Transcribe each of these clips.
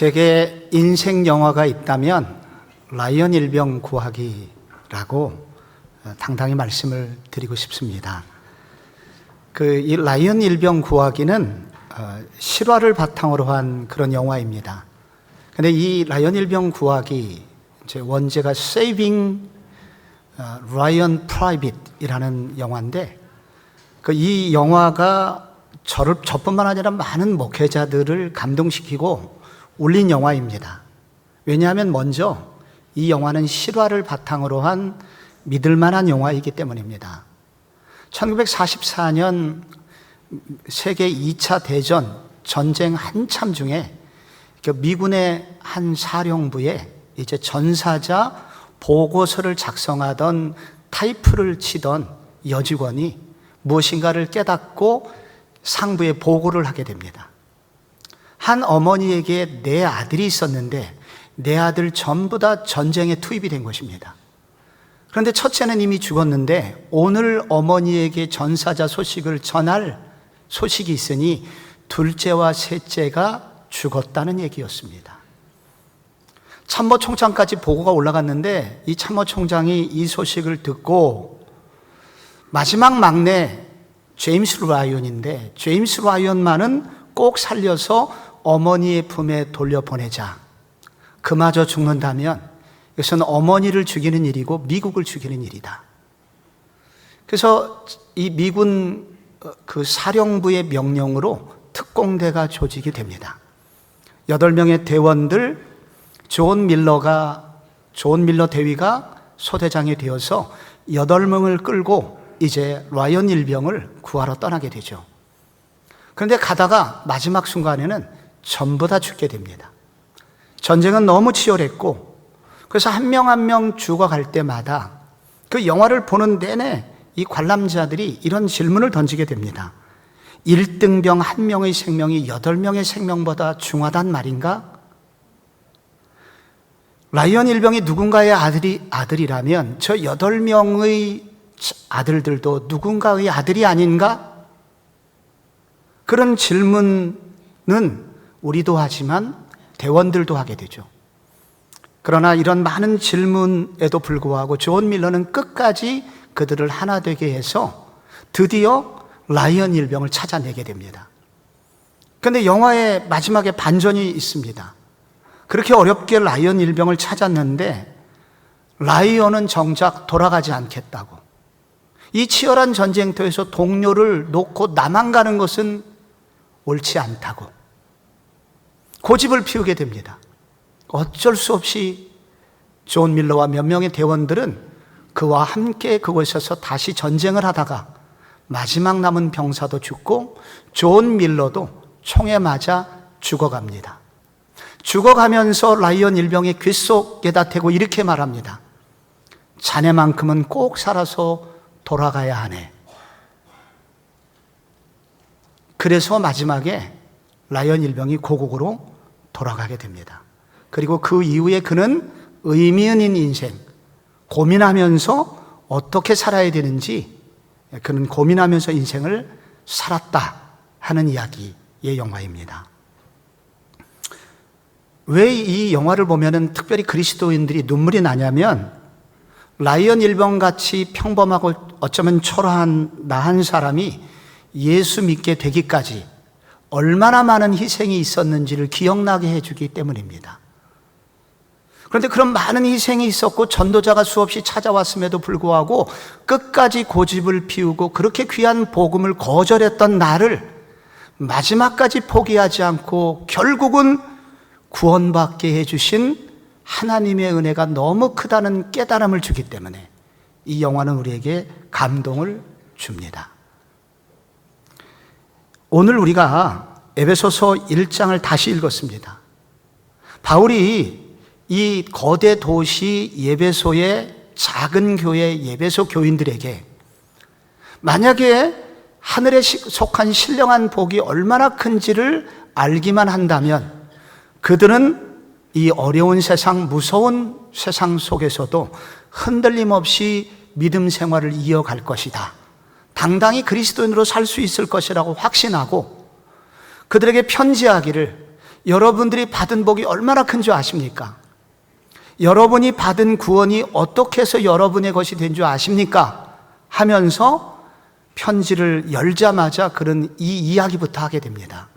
제게 인생 영화가 있다면 라이언 일병 구하기라고 당당히 말씀을 드리고 싶습니다. 이 라이언 일병 구하기는 실화를 바탕으로 한 그런 영화입니다. 근데 이 라이언 일병 구하기 원제가 Saving Ryan Private이라는 영화인데 이 영화가 저뿐만 아니라 많은 목회자들을 감동시키고 울린 영화입니다. 왜냐하면 먼저 이 영화는 실화를 바탕으로 한 믿을만한 영화이기 때문입니다. 1944년 세계 2차 대전 전쟁 한참 중에 미군의 한 사령부에 이제 전사자 보고서를 작성하던 타이프를 치던 여직원이 무엇인가를 깨닫고 상부에 보고를 하게 됩니다. 한 어머니에게 네 아들이 있었는데 네 아들 전부 다 전쟁에 투입이 된 것입니다. 그런데 첫째는 이미 죽었는데 오늘 어머니에게 전사자 소식을 전할 소식이 있으니 둘째와 셋째가 죽었다는 얘기였습니다. 참모총장까지 보고가 올라갔는데 이 참모총장이 이 소식을 듣고 마지막 막내 제임스 라이언인데 제임스 라이언만은 꼭 살려서 어머니의 품에 돌려보내자. 그마저 죽는다면 이것은 어머니를 죽이는 일이고 미국을 죽이는 일이다. 그래서 이 미군 사령부의 명령으로 특공대가 조직이 됩니다. 8명의 대원들, 존 밀러 대위가 소대장이 되어서 8명을 끌고 이제 라이언 일병을 구하러 떠나게 되죠. 그런데 가다가 마지막 순간에는 전부 다 죽게 됩니다. 전쟁은 너무 치열했고 그래서 한 명 한 명 죽어갈 때마다 그 영화를 보는 내내 이 관람자들이 이런 질문을 던지게 됩니다. 1등병 한 명의 생명이 8명의 생명보다 중하단 말인가? 라이언 일병이 누군가의 아들이라면 저 8명의 아들들도 누군가의 아들이 아닌가? 그런 질문은 우리도 하지만 대원들도 하게 되죠. 그러나 이런 많은 질문에도 불구하고 존 밀러는 끝까지 그들을 하나 되게 해서 드디어 라이언 일병을 찾아내게 됩니다. 그런데 영화의 마지막에 반전이 있습니다. 그렇게 어렵게 라이언 일병을 찾았는데 라이언은 정작 돌아가지 않겠다고. 이 치열한 전쟁터에서 동료를 놓고 나만 가는 것은 옳지 않다고 고집을 피우게 됩니다. 어쩔 수 없이 존 밀러와 몇 명의 대원들은 그와 함께 그곳에서 다시 전쟁을 하다가 마지막 남은 병사도 죽고 존 밀러도 총에 맞아 죽어갑니다. 죽어가면서 라이언 일병의 귓속에다 대고 이렇게 말합니다. 자네만큼은 꼭 살아서 돌아가야 하네. 그래서 마지막에 라이언 일병이 고국으로 돌아가게 됩니다. 그리고 그 이후에 그는 의미 있는 인생, 고민하면서 어떻게 살아야 되는지 그는 고민하면서 인생을 살았다 하는 이야기의 영화입니다. 왜 이 영화를 보면은 특별히 그리스도인들이 눈물이 나냐면 라이언 일병같이 평범하고 어쩌면 초라한 나 한 사람이 예수 믿게 되기까지 얼마나 많은 희생이 있었는지를 기억나게 해주기 때문입니다. 그런데 그런 많은 희생이 있었고 전도자가 수없이 찾아왔음에도 불구하고 끝까지 고집을 피우고 그렇게 귀한 복음을 거절했던 나를 마지막까지 포기하지 않고 결국은 구원받게 해주신 하나님의 은혜가 너무 크다는 깨달음을 주기 때문에 이 영화는 우리에게 감동을 줍니다. 오늘 우리가 에베소서 1장을 다시 읽었습니다. 바울이 이 거대 도시 에베소의 작은 교회 에베소 교인들에게 만약에 하늘에 속한 신령한 복이 얼마나 큰지를 알기만 한다면 그들은 이 어려운 세상, 무서운 세상 속에서도 흔들림 없이 믿음 생활을 이어갈 것이다. 당당히 그리스도인으로 살 수 있을 것이라고 확신하고 그들에게 편지하기를 여러분들이 받은 복이 얼마나 큰 줄 아십니까? 여러분이 받은 구원이 어떻게 해서 여러분의 것이 된 줄 아십니까? 하면서 편지를 열자마자 그는 이 이야기부터 하게 됩니다.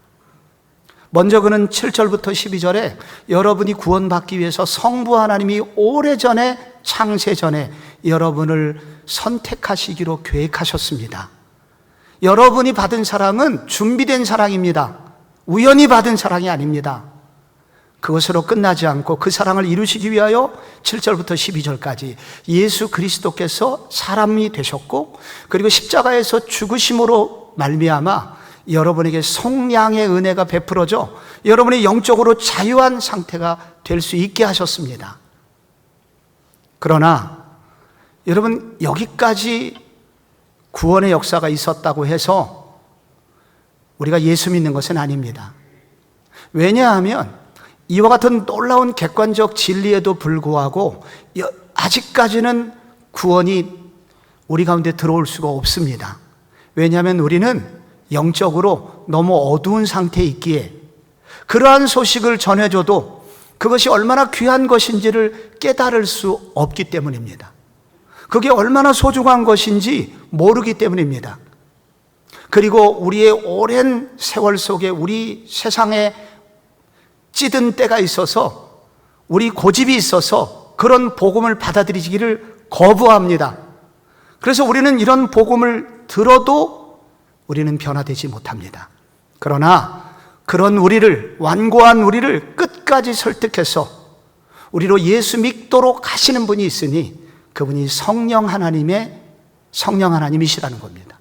먼저 그는 7절부터 12절에 여러분이 구원받기 위해서 성부 하나님이 오래전에 창세전에 여러분을 선택하시기로 계획하셨습니다. 여러분이 받은 사랑은 준비된 사랑입니다. 우연히 받은 사랑이 아닙니다. 그것으로 끝나지 않고 그 사랑을 이루시기 위하여 7절부터 12절까지 예수 그리스도께서 사람이 되셨고, 그리고 십자가에서 죽으심으로 말미암아 여러분에게 속량의 은혜가 베풀어져 여러분이 영적으로 자유한 상태가 될 수 있게 하셨습니다. 그러나 여러분, 여기까지 구원의 역사가 있었다고 해서 우리가 예수 믿는 것은 아닙니다. 왜냐하면 이와 같은 놀라운 객관적 진리에도 불구하고 아직까지는 구원이 우리 가운데 들어올 수가 없습니다. 왜냐하면 우리는 영적으로 너무 어두운 상태에 있기에 그러한 소식을 전해줘도 그것이 얼마나 귀한 것인지를 깨달을 수 없기 때문입니다. 그게 얼마나 소중한 것인지 모르기 때문입니다. 그리고 우리의 오랜 세월 속에 우리 세상에 찌든 때가 있어서, 우리 고집이 있어서 그런 복음을 받아들이기를 거부합니다. 그래서 우리는 이런 복음을 들어도 우리는 변화되지 못합니다. 그러나 그런 우리를, 완고한 우리를 끝까지 설득해서 우리로 예수 믿도록 하시는 분이 있으니 그분이 성령 하나님이시라는 겁니다.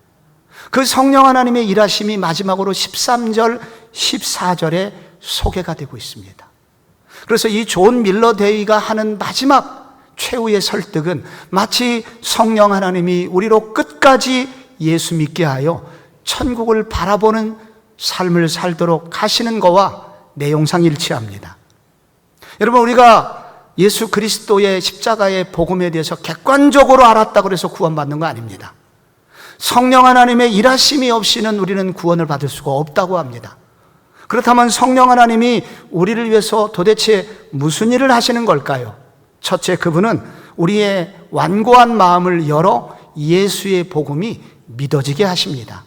그 성령 하나님의 일하심이 마지막으로 13절, 14절에 소개가 되고 있습니다. 그래서 이 존 밀러 데이가 하는 마지막 최후의 설득은 마치 성령 하나님이 우리로 끝까지 예수 믿게 하여 천국을 바라보는 삶을 살도록 하시는 거와 내용상 일치합니다. 여러분, 우리가 예수 그리스도의 십자가의 복음에 대해서 객관적으로 알았다고 해서 구원받는 거 아닙니다. 성령 하나님의 일하심이 없이는 우리는 구원을 받을 수가 없다고 합니다. 그렇다면 성령 하나님이 우리를 위해서 도대체 무슨 일을 하시는 걸까요? 첫째, 그분은 우리의 완고한 마음을 열어 예수의 복음이 믿어지게 하십니다.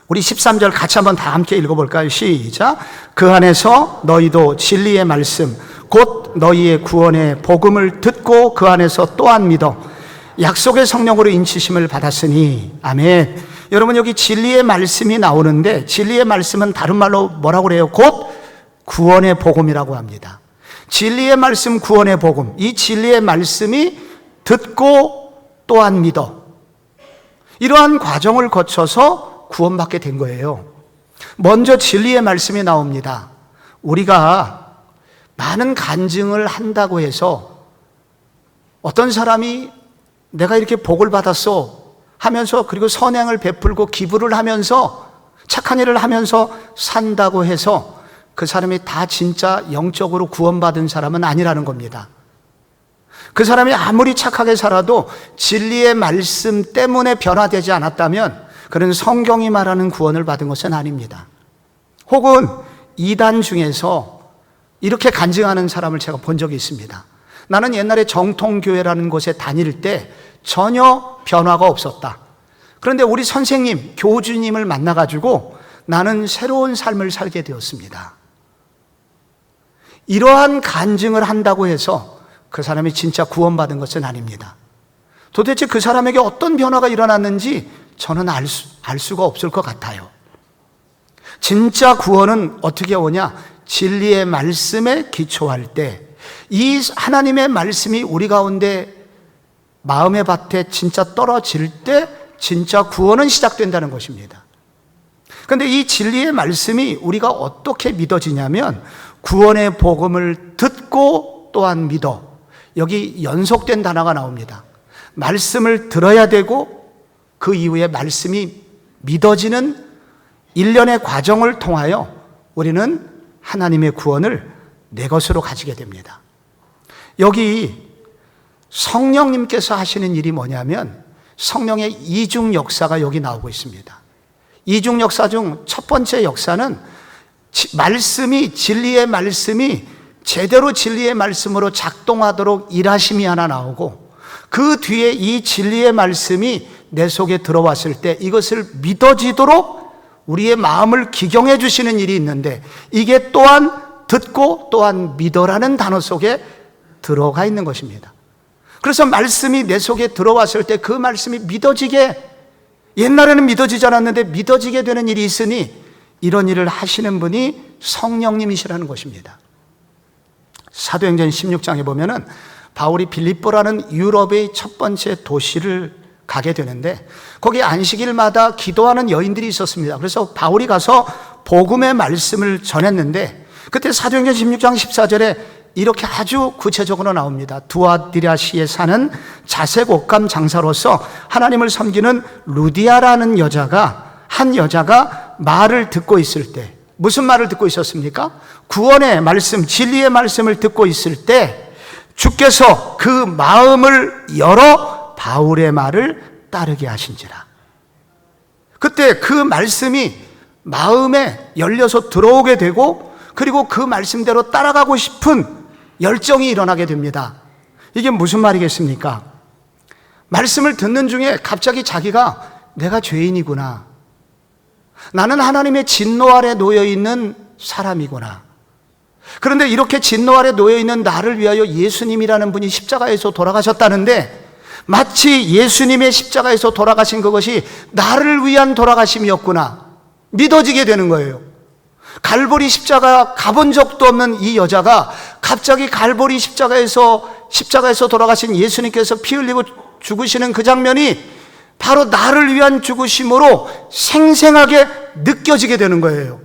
우리 13절 같이 한번 다 함께 읽어볼까요? 시작. 그 안에서 너희도 진리의 말씀 곧 너희의 구원의 복음을 듣고 그 안에서 또한 믿어 약속의 성령으로 인치심을 받았으니. 아멘. 여러분, 여기 진리의 말씀이 나오는데 진리의 말씀은 다른 말로 뭐라고 그래요? 곧 구원의 복음이라고 합니다. 진리의 말씀, 구원의 복음. 이 진리의 말씀이 듣고 또한 믿어. 이러한 과정을 거쳐서 구원받게 된 거예요. 먼저 진리의 말씀이 나옵니다. 우리가 많은 간증을 한다고 해서 어떤 사람이 내가 이렇게 복을 받았어 하면서, 그리고 선행을 베풀고 기부를 하면서 착한 일을 하면서 산다고 해서 그 사람이 다 진짜 영적으로 구원받은 사람은 아니라는 겁니다. 그 사람이 아무리 착하게 살아도 진리의 말씀 때문에 변화되지 않았다면 그는 성경이 말하는 구원을 받은 것은 아닙니다. 혹은 이단 중에서 이렇게 간증하는 사람을 제가 본 적이 있습니다. 나는 옛날에 정통교회라는 곳에 다닐 때 전혀 변화가 없었다. 그런데 우리 선생님, 교주님을 만나가지고 나는 새로운 삶을 살게 되었습니다. 이러한 간증을 한다고 해서 그 사람이 진짜 구원받은 것은 아닙니다. 도대체 그 사람에게 어떤 변화가 일어났는지 저는 알 수가 없을 것 같아요. 진짜 구원은 어떻게 오냐? 진리의 말씀에 기초할 때, 이 하나님의 말씀이 우리 가운데 마음의 밭에 진짜 떨어질 때 진짜 구원은 시작된다는 것입니다. 그런데 이 진리의 말씀이 우리가 어떻게 믿어지냐면 구원의 복음을 듣고 또한 믿어. 여기 연속된 단어가 나옵니다. 말씀을 들어야 되고 그 이후에 말씀이 믿어지는 일련의 과정을 통하여 우리는 하나님의 구원을 내 것으로 가지게 됩니다. 여기 성령님께서 하시는 일이 뭐냐면 성령의 이중 역사가 여기 나오고 있습니다. 이중 역사 중 첫 번째 역사는 말씀이, 진리의 말씀이 제대로 진리의 말씀으로 작동하도록 일하심이 하나 나오고, 그 뒤에 이 진리의 말씀이 내 속에 들어왔을 때 이것을 믿어지도록 우리의 마음을 기경해 주시는 일이 있는데, 이게 또한 듣고 또한 믿어라는 단어 속에 들어가 있는 것입니다. 그래서 말씀이 내 속에 들어왔을 때 그 말씀이 믿어지게, 옛날에는 믿어지지 않았는데 믿어지게 되는 일이 있으니 이런 일을 하시는 분이 성령님이시라는 것입니다. 사도행전 16장에 보면은 바울이 빌립보라는 유럽의 첫 번째 도시를 가게 되는데, 거기 안식일마다 기도하는 여인들이 있었습니다. 그래서 바울이 가서 복음의 말씀을 전했는데, 그때 사도행전 16장 14절에 이렇게 아주 구체적으로 나옵니다. 두아디라시에 사는 자색 옷감 장사로서 하나님을 섬기는 루디아라는 한 여자가 말을 듣고 있을 때, 무슨 말을 듣고 있었습니까? 구원의 말씀, 진리의 말씀을 듣고 있을 때 주께서 그 마음을 열어 바울의 말을 따르게 하신지라. 그때 그 말씀이 마음에 열려서 들어오게 되고, 그리고 그 말씀대로 따라가고 싶은 열정이 일어나게 됩니다. 이게 무슨 말이겠습니까? 말씀을 듣는 중에 갑자기 자기가 내가 죄인이구나, 나는 하나님의 진노 아래 놓여있는 사람이구나, 그런데 이렇게 진노 아래 놓여있는 나를 위하여 예수님이라는 분이 십자가에서 돌아가셨다는데, 마치 예수님의 십자가에서 돌아가신 그것이 나를 위한 돌아가심이었구나 믿어지게 되는 거예요. 갈보리 십자가 가본 적도 없는 이 여자가 갑자기 갈보리 십자가에서 돌아가신 예수님께서 피 흘리고 죽으시는 그 장면이 바로 나를 위한 죽으심으로 생생하게 느껴지게 되는 거예요.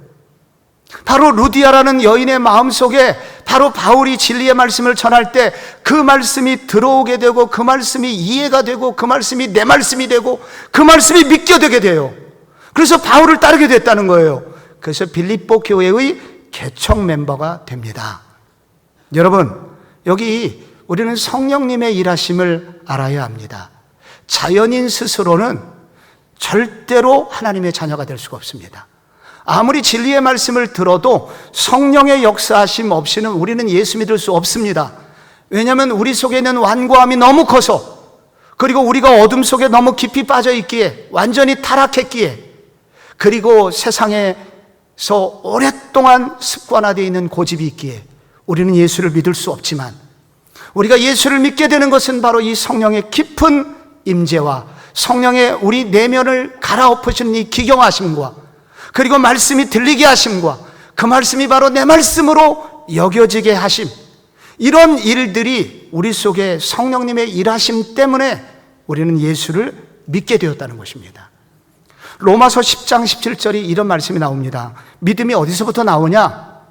바로 루디아라는 여인의 마음속에 바로 바울이 진리의 말씀을 전할 때 그 말씀이 들어오게 되고, 그 말씀이 이해가 되고, 그 말씀이 내 말씀이 되고, 그 말씀이 믿겨되게 돼요. 그래서 바울을 따르게 됐다는 거예요. 그래서 빌립보 교회의 개척 멤버가 됩니다. 여러분, 여기 우리는 성령님의 일하심을 알아야 합니다. 자연인 스스로는 절대로 하나님의 자녀가 될 수가 없습니다. 아무리 진리의 말씀을 들어도 성령의 역사하심 없이는 우리는 예수 믿을 수 없습니다. 왜냐하면 우리 속에 있는 완고함이 너무 커서, 그리고 우리가 어둠 속에 너무 깊이 빠져 있기에, 완전히 타락했기에, 그리고 세상에서 오랫동안 습관화되어 있는 고집이 있기에 우리는 예수를 믿을 수 없지만, 우리가 예수를 믿게 되는 것은 바로 이 성령의 깊은 임재와 성령의 우리 내면을 갈아엎으시는 이 기경하심과, 그리고 말씀이 들리게 하심과, 그 말씀이 바로 내 말씀으로 여겨지게 하심, 이런 일들이 우리 속에 성령님의 일하심 때문에 우리는 예수를 믿게 되었다는 것입니다. 로마서 10장 17절이 이런 말씀이 나옵니다. 믿음이 어디서부터 나오냐?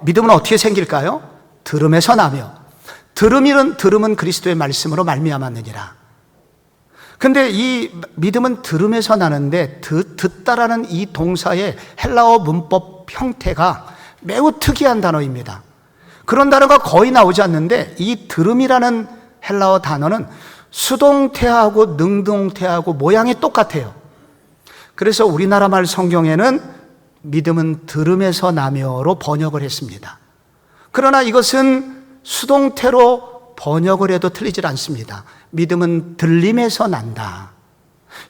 믿음은 어떻게 생길까요? 들음에서 나며, 들음은 그리스도의 말씀으로 말미암았느니라. 근데 이 믿음은 들음에서 나는데, 듣다라는 이 동사의 헬라어 문법 형태가 매우 특이한 단어입니다. 그런 단어가 거의 나오지 않는데, 이 들음이라는 헬라어 단어는 수동태하고 능동태하고 모양이 똑같아요. 그래서 우리나라 말 성경에는 믿음은 들음에서 나며로 번역을 했습니다. 그러나 이것은 수동태로 번역을 해도 틀리질 않습니다. 믿음은 들림에서 난다.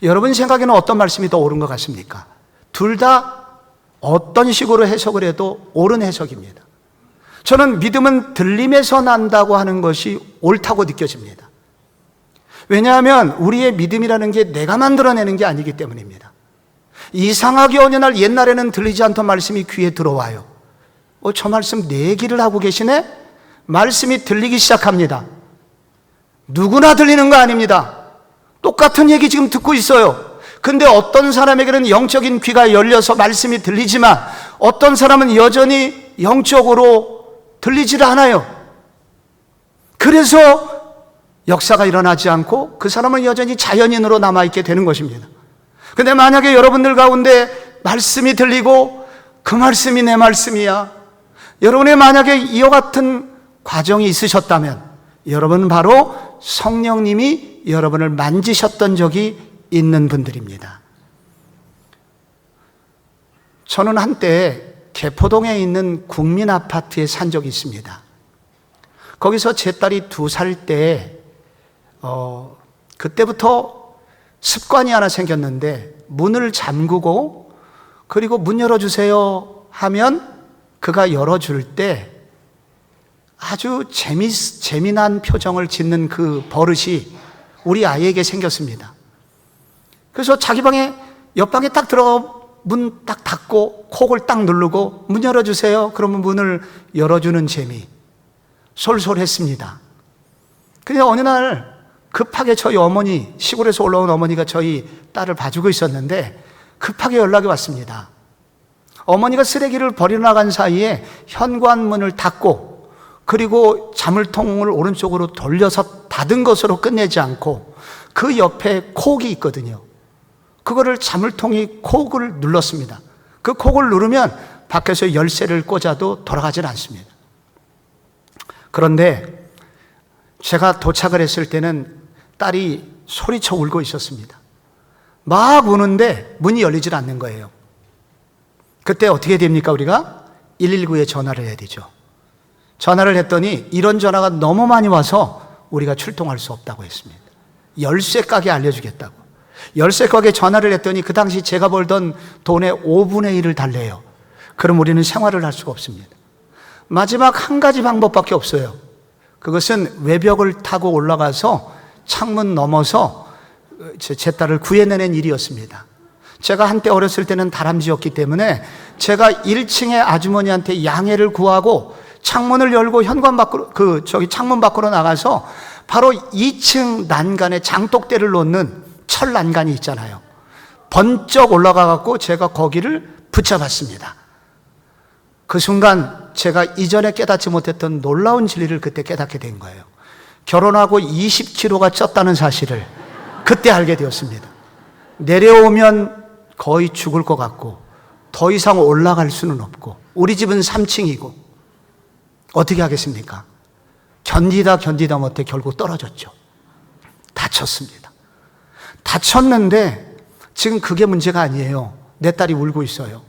여러분 생각에는 어떤 말씀이 더 옳은 것 같습니까? 둘 다 어떤 식으로 해석을 해도 옳은 해석입니다. 저는 믿음은 들림에서 난다고 하는 것이 옳다고 느껴집니다. 왜냐하면 우리의 믿음이라는 게 내가 만들어내는 게 아니기 때문입니다. 이상하게 어느 날 옛날에는 들리지 않던 말씀이 귀에 들어와요. 저 말씀 내 얘기를 하고 계시네? 말씀이 들리기 시작합니다. 누구나 들리는 거 아닙니다. 똑같은 얘기 지금 듣고 있어요. 근데 어떤 사람에게는 영적인 귀가 열려서 말씀이 들리지만, 어떤 사람은 여전히 영적으로 들리지를 않아요. 그래서 역사가 일어나지 않고 그 사람은 여전히 자연인으로 남아있게 되는 것입니다. 근데 만약에 여러분들 가운데 말씀이 들리고 그 말씀이 내 말씀이야, 여러분의 만약에 이와 같은 과정이 있으셨다면, 여러분은 바로 성령님이 여러분을 만지셨던 적이 있는 분들입니다. 저는 한때 개포동에 있는 국민아파트에 산 적이 있습니다. 거기서 제 딸이 2살 때 그때부터 습관이 하나 생겼는데, 문을 잠그고 그리고 문 열어주세요 하면 그가 열어줄 때 아주 재미난 표정을 짓는 그 버릇이 우리 아이에게 생겼습니다. 그래서 자기 방에, 옆방에 딱 들어가 문 딱 닫고 콕을 딱 누르고 문 열어주세요 그러면 문을 열어주는 재미, 솔솔했습니다. 근데 어느 날 급하게 저희 어머니, 시골에서 올라온 어머니가 저희 딸을 봐주고 있었는데 급하게 연락이 왔습니다. 어머니가 쓰레기를 버리러 나간 사이에 현관문을 닫고 그리고 자물통을 오른쪽으로 돌려서 닫은 것으로 끝내지 않고 그 옆에 콕이 있거든요. 그거를 자물통이 콕을 눌렀습니다. 그 콕을 누르면 밖에서 열쇠를 꽂아도 돌아가질 않습니다. 그런데 제가 도착을 했을 때는 딸이 소리쳐 울고 있었습니다. 막 우는데 문이 열리질 않는 거예요. 그때 어떻게 됩니까? 우리가 119에 전화를 해야 되죠. 전화를 했더니 이런 전화가 너무 많이 와서 우리가 출동할 수 없다고 했습니다. 열쇠 가게 알려주겠다고. 열쇠 가게 전화를 했더니 그 당시 제가 벌던 돈의 5분의 1을 달래요. 그럼 우리는 생활을 할 수가 없습니다. 마지막 한 가지 방법밖에 없어요. 그것은 외벽을 타고 올라가서 창문 넘어서 제 딸을 구해내는 일이었습니다. 제가 한때 어렸을 때는 다람쥐였기 때문에 제가 1층의 아주머니한테 양해를 구하고 창문을 열고 현관 밖으로, 창문 밖으로 나가서 바로 2층 난간에 장독대를 놓는 철 난간이 있잖아요. 번쩍 올라가 갖고 제가 거기를 붙잡았습니다. 그 순간 제가 이전에 깨닫지 못했던 놀라운 진리를 그때 깨닫게 된 거예요. 결혼하고 20kg가 쪘다는 사실을 그때 알게 되었습니다. 내려오면 거의 죽을 것 같고 더 이상 올라갈 수는 없고 우리 집은 3층이고 어떻게 하겠습니까? 견디다 못해 결국 떨어졌죠. 다쳤습니다. 다쳤는데 지금 그게 문제가 아니에요. 내 딸이 울고 있어요.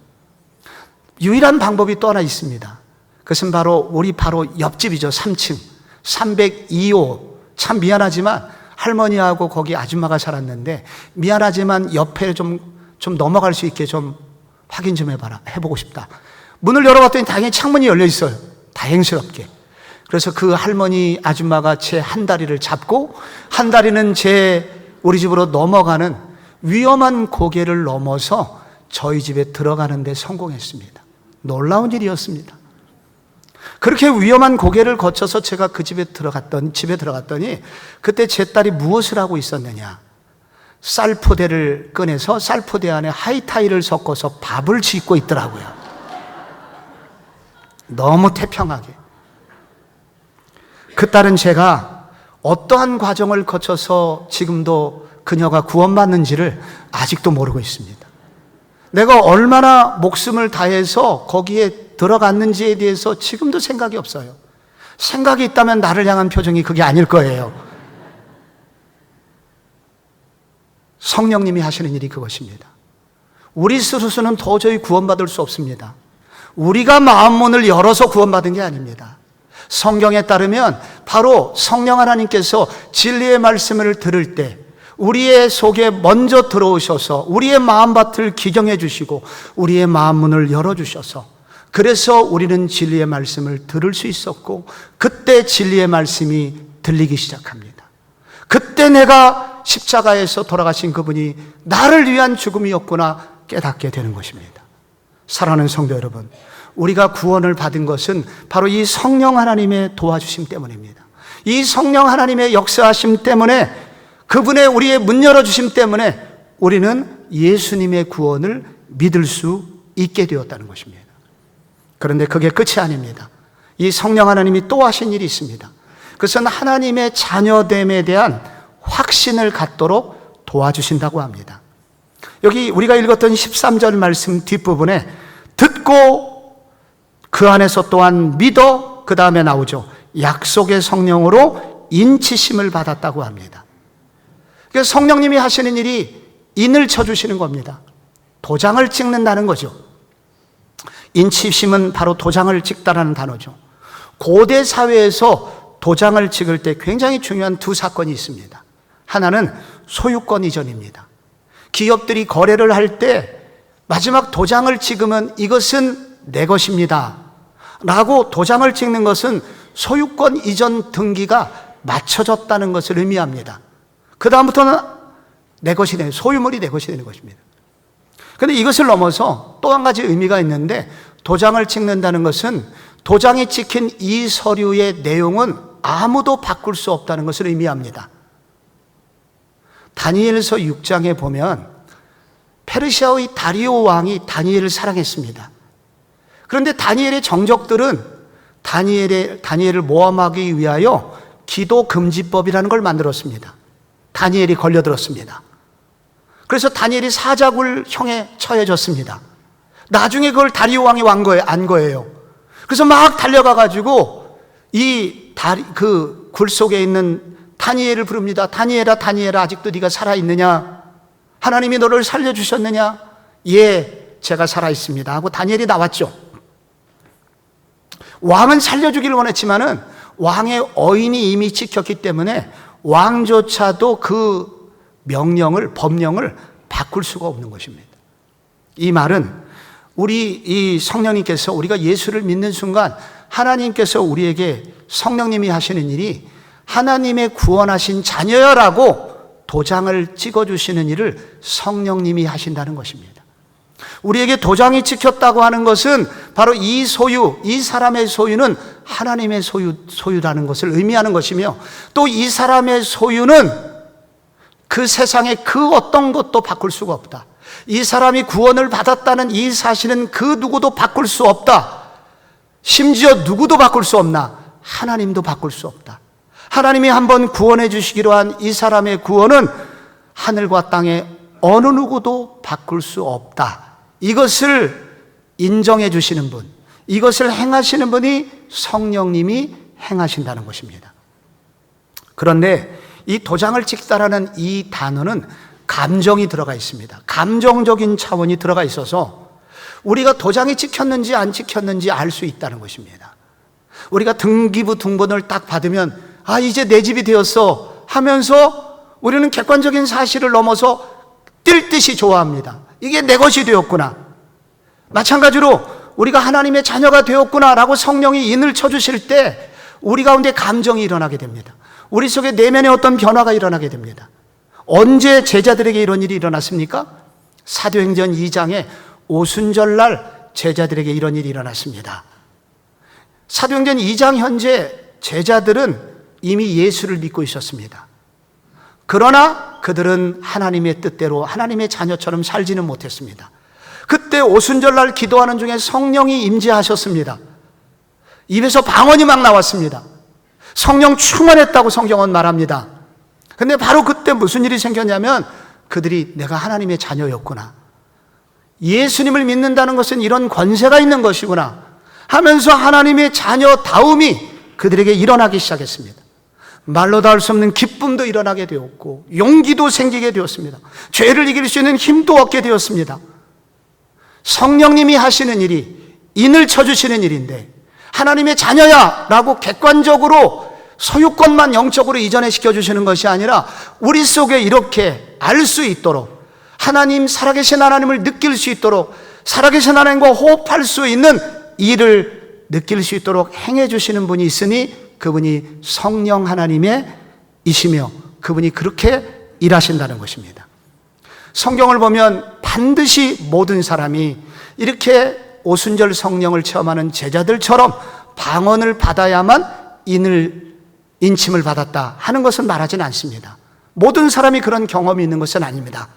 유일한 방법이 또 하나 있습니다. 그것은 우리 바로 옆집이죠. 3층 302호. 참 미안하지만 할머니하고 거기 아줌마가 살았는데 미안하지만 옆에 좀 넘어갈 수 있게 좀 확인 좀 해봐라. 해보고 싶다. 문을 열어봤더니 당연히 창문이 열려 있어요. 다행스럽게. 그래서 그 할머니 아줌마가 제 한 다리를 잡고 한 다리는 우리 집으로 넘어가는 위험한 고개를 넘어서 저희 집에 들어가는 데 성공했습니다. 놀라운 일이었습니다. 그렇게 위험한 고개를 거쳐서 제가 그 집에 들어갔더니 그때 제 딸이 무엇을 하고 있었느냐? 쌀포대를 꺼내서 쌀포대 안에 하이타이를 섞어서 밥을 짓고 있더라고요. 너무 태평하게. 그 딸은 제가 어떠한 과정을 거쳐서 지금도 그녀가 구원받는지를 아직도 모르고 있습니다. 내가 얼마나 목숨을 다해서 거기에 들어갔는지에 대해서 지금도 생각이 없어요. 생각이 있다면 나를 향한 표정이 그게 아닐 거예요. 성령님이 하시는 일이 그것입니다. 우리 스스로는 도저히 구원받을 수 없습니다. 우리가 마음문을 열어서 구원받은 게 아닙니다. 성경에 따르면 바로 성령 하나님께서 진리의 말씀을 들을 때 우리의 속에 먼저 들어오셔서 우리의 마음밭을 기경해 주시고 우리의 마음문을 열어주셔서 그래서 우리는 진리의 말씀을 들을 수 있었고 그때 진리의 말씀이 들리기 시작합니다. 그때 내가 십자가에서 돌아가신 그분이 나를 위한 죽음이었구나 깨닫게 되는 것입니다. 사랑하는 성도 여러분, 우리가 구원을 받은 것은 바로 이 성령 하나님의 도와주심 때문입니다. 이 성령 하나님의 역사하심 때문에 그분의 우리의 문 열어주심 때문에 우리는 예수님의 구원을 믿을 수 있게 되었다는 것입니다. 그런데 그게 끝이 아닙니다. 이 성령 하나님이 또 하신 일이 있습니다. 그것은 하나님의 자녀됨에 대한 확신을 갖도록 도와주신다고 합니다. 여기 우리가 읽었던 13절 말씀 뒷부분에 듣고 그 안에서 또한 믿어 그 다음에 나오죠. 약속의 성령으로 인치심을 받았다고 합니다. 그래서 성령님이 하시는 일이 인을 쳐주시는 겁니다. 도장을 찍는다는 거죠. 인치심은 바로 도장을 찍다라는 단어죠. 고대 사회에서 도장을 찍을 때 굉장히 중요한 두 사건이 있습니다. 하나는 소유권 이전입니다. 기업들이 거래를 할 때 마지막 도장을 찍으면 이것은 내 것입니다 라고 도장을 찍는 것은 소유권 이전 등기가 맞춰졌다는 것을 의미합니다. 그 다음부터는 내 것이 되는, 소유물이 내 것이 되는 것입니다. 그런데 이것을 넘어서 또 한 가지 의미가 있는데, 도장을 찍는다는 것은 도장이 찍힌 이 서류의 내용은 아무도 바꿀 수 없다는 것을 의미합니다. 다니엘서 6장에 보면 페르시아의 다리오 왕이 다니엘을 사랑했습니다. 그런데 다니엘의 정적들은 다니엘을 모함하기 위하여 기도 금지법이라는 걸 만들었습니다. 다니엘이 걸려들었습니다. 그래서 다니엘이 사자굴형에 처해졌습니다. 나중에 그걸 다리오 왕이 안 거예요. 그래서 막 달려가가지고 그 굴 속에 있는 다니엘을 부릅니다. 다니엘아, 다니엘아, 아직도 네가 살아있느냐? 하나님이 너를 살려주셨느냐? 예, 제가 살아있습니다 하고 다니엘이 나왔죠. 왕은 살려주기를 원했지만은 왕의 어인이 이미 찍혔기 때문에 왕조차도 그 법령을 바꿀 수가 없는 것입니다. 이 말은 이 성령님께서 우리가 예수를 믿는 순간 하나님께서 우리에게 성령님이 하시는 일이 하나님의 구원하신 자녀여라고 도장을 찍어주시는 일을 성령님이 하신다는 것입니다. 우리에게 도장이 찍혔다고 하는 것은 바로 이 사람의 소유는 하나님의 소유라는 것을 의미하는 것이며, 또 이 사람의 소유는 그 세상에 그 어떤 것도 바꿀 수가 없다. 이 사람이 구원을 받았다는 이 사실은 그 누구도 바꿀 수 없다. 심지어 누구도 바꿀 수 없나? 하나님도 바꿀 수 없다. 하나님이 한번 구원해 주시기로 한 이 사람의 구원은 하늘과 땅에 어느 누구도 바꿀 수 없다. 이것을 인정해 주시는 분, 이것을 행하시는 분이 성령님이 행하신다는 것입니다. 그런데 이 도장을 찍다라는 이 단어는 감정이 들어가 있습니다. 감정적인 차원이 들어가 있어서 우리가 도장이 찍혔는지 안 찍혔는지 알 수 있다는 것입니다. 우리가 등기부 등본을 딱 받으면 이제 내 집이 되었어 하면서 우리는 객관적인 사실을 넘어서 뛸 듯이 좋아합니다. 이게 내 것이 되었구나. 마찬가지로 우리가 하나님의 자녀가 되었구나라고 성령이 인을 쳐주실 때 우리 가운데 감정이 일어나게 됩니다. 우리 속에 내면에 어떤 변화가 일어나게 됩니다. 언제 제자들에게 이런 일이 일어났습니까? 사도행전 2장에 오순절날 제자들에게 이런 일이 일어났습니다. 사도행전 2장 현재 제자들은 이미 예수를 믿고 있었습니다. 그러나 그들은 하나님의 뜻대로 하나님의 자녀처럼 살지는 못했습니다. 그때 오순절날 기도하는 중에 성령이 임재하셨습니다. 입에서 방언이 막 나왔습니다. 성령 충만했다고 성경은 말합니다. 근데 바로 그때 무슨 일이 생겼냐면 그들이 내가 하나님의 자녀였구나, 예수님을 믿는다는 것은 이런 권세가 있는 것이구나 하면서 하나님의 자녀다움이 그들에게 일어나기 시작했습니다. 말로 다 할 수 없는 기쁨도 일어나게 되었고 용기도 생기게 되었습니다. 죄를 이길 수 있는 힘도 얻게 되었습니다. 성령님이 하시는 일이 인을 쳐주시는 일인데, 하나님의 자녀야 라고 객관적으로 소유권만 영적으로 이전해 시켜주시는 것이 아니라 우리 속에 이렇게 알 수 있도록, 하나님, 살아계신 하나님을 느낄 수 있도록, 살아계신 하나님과 호흡할 수 있는 일을 느낄 수 있도록 행해 주시는 분이 있으니 그분이 성령 하나님의 이시며 그분이 그렇게 일하신다는 것입니다. 성경을 보면 반드시 모든 사람이 이렇게 오순절 성령을 체험하는 제자들처럼 방언을 받아야만 인침을 받았다 하는 것은 말하지는 않습니다. 모든 사람이 그런 경험이 있는 것은 아닙니다.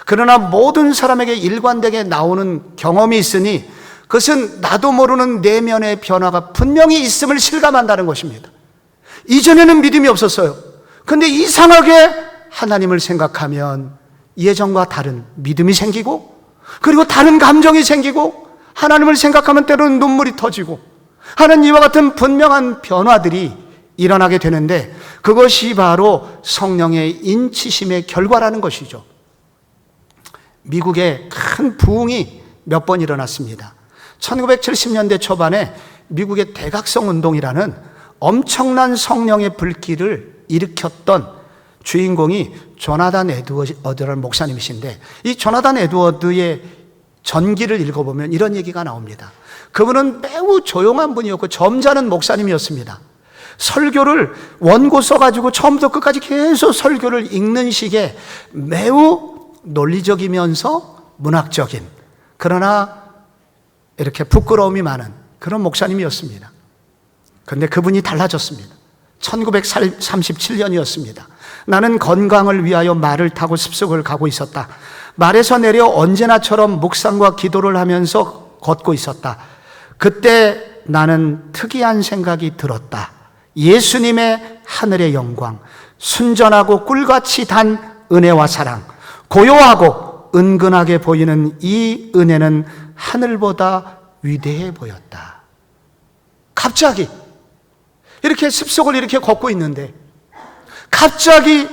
그러나 모든 사람에게 일관되게 나오는 경험이 있으니 그것은 나도 모르는 내면의 변화가 분명히 있음을 실감한다는 것입니다. 이전에는 믿음이 없었어요. 그런데 이상하게 하나님을 생각하면 예전과 다른 믿음이 생기고, 그리고 다른 감정이 생기고, 하나님을 생각하면 때로는 눈물이 터지고 하는 이와 같은 분명한 변화들이 일어나게 되는데, 그것이 바로 성령의 인치심의 결과라는 것이죠. 미국에 큰 부흥이 몇 번 일어났습니다. 1970년대 초반에 미국의 대각성 운동이라는 엄청난 성령의 불길을 일으켰던 주인공이 조나단 에드워드라는 목사님이신데, 이 조나단 에드워드의 전기를 읽어보면 이런 얘기가 나옵니다. 그분은 매우 조용한 분이었고 점잖은 목사님이었습니다. 설교를 원고 써가지고 처음부터 끝까지 계속 설교를 읽는 식의 매우 논리적이면서 문학적인, 그러나 이렇게 부끄러움이 많은 그런 목사님이었습니다. 그런데 그분이 달라졌습니다. 1937년이었습니다. 나는 건강을 위하여 말을 타고 습속을 가고 있었다. 말에서 내려 언제나처럼 묵상과 기도를 하면서 걷고 있었다. 그때 나는 특이한 생각이 들었다. 예수님의 하늘의 영광, 순전하고 꿀같이 단 은혜와 사랑, 고요하고 은근하게 보이는 이 은혜는 하늘보다 위대해 보였다. 갑자기 이렇게 습속을 이렇게 걷고 있는데 갑자기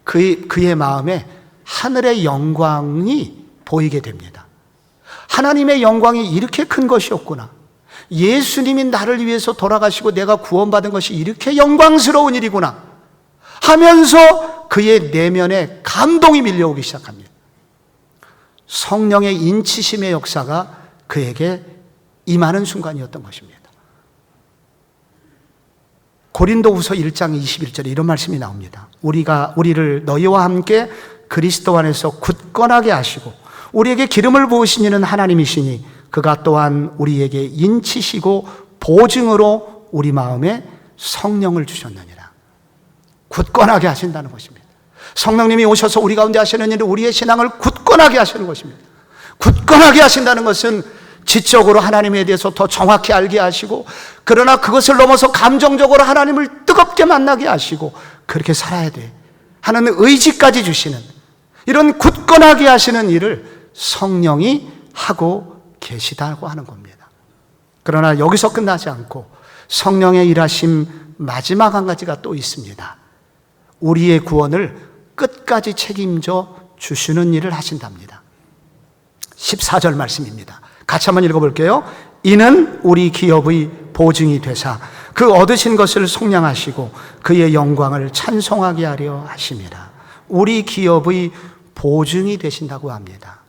그의 마음에 하늘의 영광이 보이게 됩니다. 하나님의 영광이 이렇게 큰 것이었구나. 예수님이 나를 위해서 돌아가시고 내가 구원받은 것이 이렇게 영광스러운 일이구나 하면서 그의 내면에 감동이 밀려오기 시작합니다. 성령의 인치심의 역사가 그에게 임하는 순간이었던 것입니다. 고린도후서 1장 21절에 이런 말씀이 나옵니다. 우리를 너희와 함께 그리스도 안에서 굳건하게 하시고 우리에게 기름을 부으신 이는 하나님이시니 그가 또한 우리에게 인치시고 보증으로 우리 마음에 성령을 주셨느니라. 굳건하게 하신다는 것입니다. 성령님이 오셔서 우리 가운데 하시는 일은 우리의 신앙을 굳건하게 하시는 것입니다. 굳건하게 하신다는 것은 지적으로 하나님에 대해서 더 정확히 알게 하시고, 그러나 그것을 넘어서 감정적으로 하나님을 뜨겁게 만나게 하시고 그렇게 살아야 돼 하는 의지까지 주시는, 이런 굳건하게 하시는 일을 성령이 하고 계시다고 하는 겁니다. 그러나 여기서 끝나지 않고 성령의 일하심 마지막 한 가지가 또 있습니다. 우리의 구원을 끝까지 책임져 주시는 일을 하신답니다. 14절 말씀입니다. 같이 한번 읽어볼게요. 이는 우리 기업의 보증이 되사 그 얻으신 것을 속량하시고 그의 영광을 찬송하게 하려 하심이라. 우리 기업의 보증이 되신다고 합니다.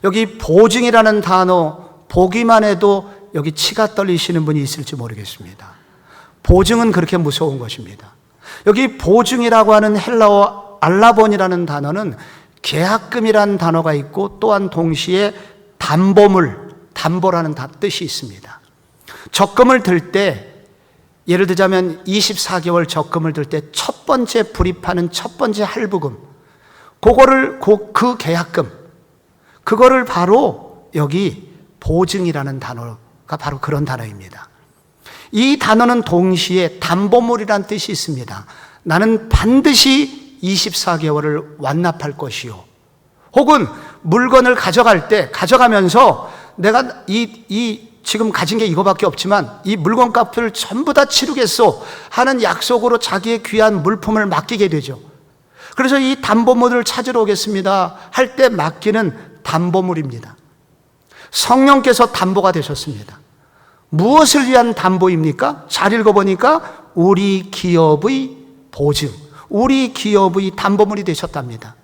여기 보증이라는 단어 보기만 해도 여기 치가 떨리시는 분이 있을지 모르겠습니다. 보증은 그렇게 무서운 것입니다. 여기 보증이라고 하는 헬라어 알라본이라는 단어는 계약금이라는 단어가 있고 또한 동시에 담보라는 뜻이 있습니다. 적금을 들 때, 예를 들자면 24개월 적금을 들 때 첫 번째 불입하는 첫 번째 할부금, 그 계약금, 그거를 바로 여기 보증이라는 단어가 바로 그런 단어입니다. 이 단어는 동시에 담보물이라는 뜻이 있습니다. 나는 반드시 24개월을 완납할 것이요. 혹은 물건을 가져가면서 내가 지금 가진 게 이거밖에 없지만 이 물건값을 전부 다 치르겠소 하는 약속으로 자기의 귀한 물품을 맡기게 되죠. 그래서 이 담보물을 찾으러 오겠습니다 할 때 맡기는 담보물입니다. 성령께서 담보가 되셨습니다. 무엇을 위한 담보입니까? 잘 읽어보니까 우리 기업의 보증, 우리 기업의 담보물이 되셨답니다.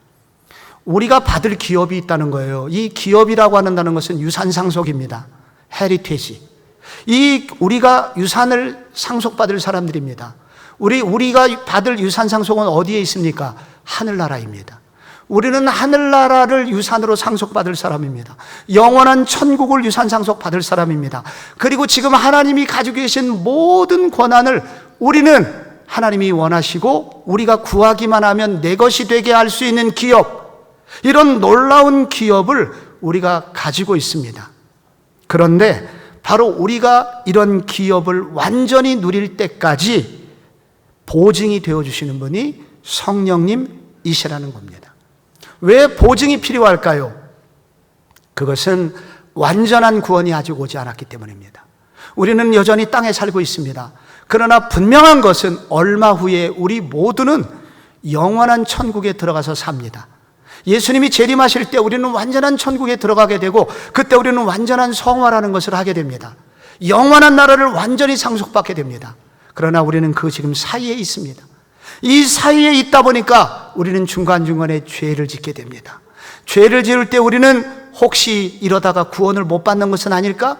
우리가 받을 기업이 있다는 거예요. 이 기업이라고 한다는 것은 유산 상속입니다. 헤리테지. 우리가 유산을 상속받을 사람들입니다. 우리가 받을 유산 상속은 어디에 있습니까? 하늘나라입니다. 우리는 하늘나라를 유산으로 상속받을 사람입니다. 영원한 천국을 유산 상속받을 사람입니다. 그리고 지금 하나님이 가지고 계신 모든 권한을 우리는 하나님이 원하시고 우리가 구하기만 하면 내 것이 되게 할 수 있는 기업, 이런 놀라운 기업을 우리가 가지고 있습니다. 그런데 바로 우리가 이런 기업을 완전히 누릴 때까지 보증이 되어주시는 분이 성령님이시라는 겁니다. 왜 보증이 필요할까요? 그것은 완전한 구원이 아직 오지 않았기 때문입니다. 우리는 여전히 땅에 살고 있습니다. 그러나 분명한 것은 얼마 후에 우리 모두는 영원한 천국에 들어가서 삽니다. 예수님이 재림하실 때 우리는 완전한 천국에 들어가게 되고 그때 우리는 완전한 성화라는 것을 하게 됩니다. 영원한 나라를 완전히 상속받게 됩니다. 그러나 우리는 그 지금 사이에 있습니다. 이 사이에 있다 보니까 우리는 중간중간에 죄를 짓게 됩니다. 죄를 지을 때 우리는 혹시 이러다가 구원을 못 받는 것은 아닐까?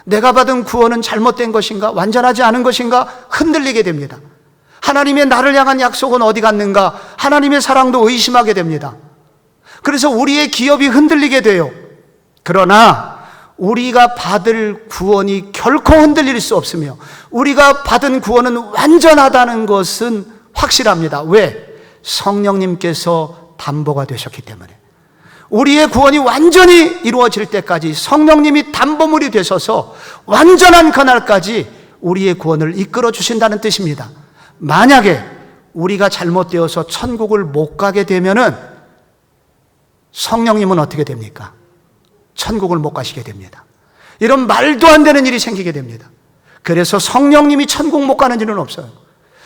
내가 받은 구원은 잘못된 것인가? 완전하지 않은 것인가? 흔들리게 됩니다. 하나님의 나를 향한 약속은 어디 갔는가? 하나님의 사랑도 의심하게 됩니다. 그래서 우리의 기업이 흔들리게 돼요. 그러나 우리가 받을 구원이 결코 흔들릴 수 없으며 우리가 받은 구원은 완전하다는 것은 확실합니다. 왜? 성령님께서 담보가 되셨기 때문에. 우리의 구원이 완전히 이루어질 때까지 성령님이 담보물이 되셔서 완전한 그날까지 우리의 구원을 이끌어 주신다는 뜻입니다. 만약에 우리가 잘못되어서 천국을 못 가게 되면은 성령님은 어떻게 됩니까? 천국을 못 가시게 됩니다. 이런 말도 안 되는 일이 생기게 됩니다. 그래서 성령님이 천국 못 가는 일은 없어요.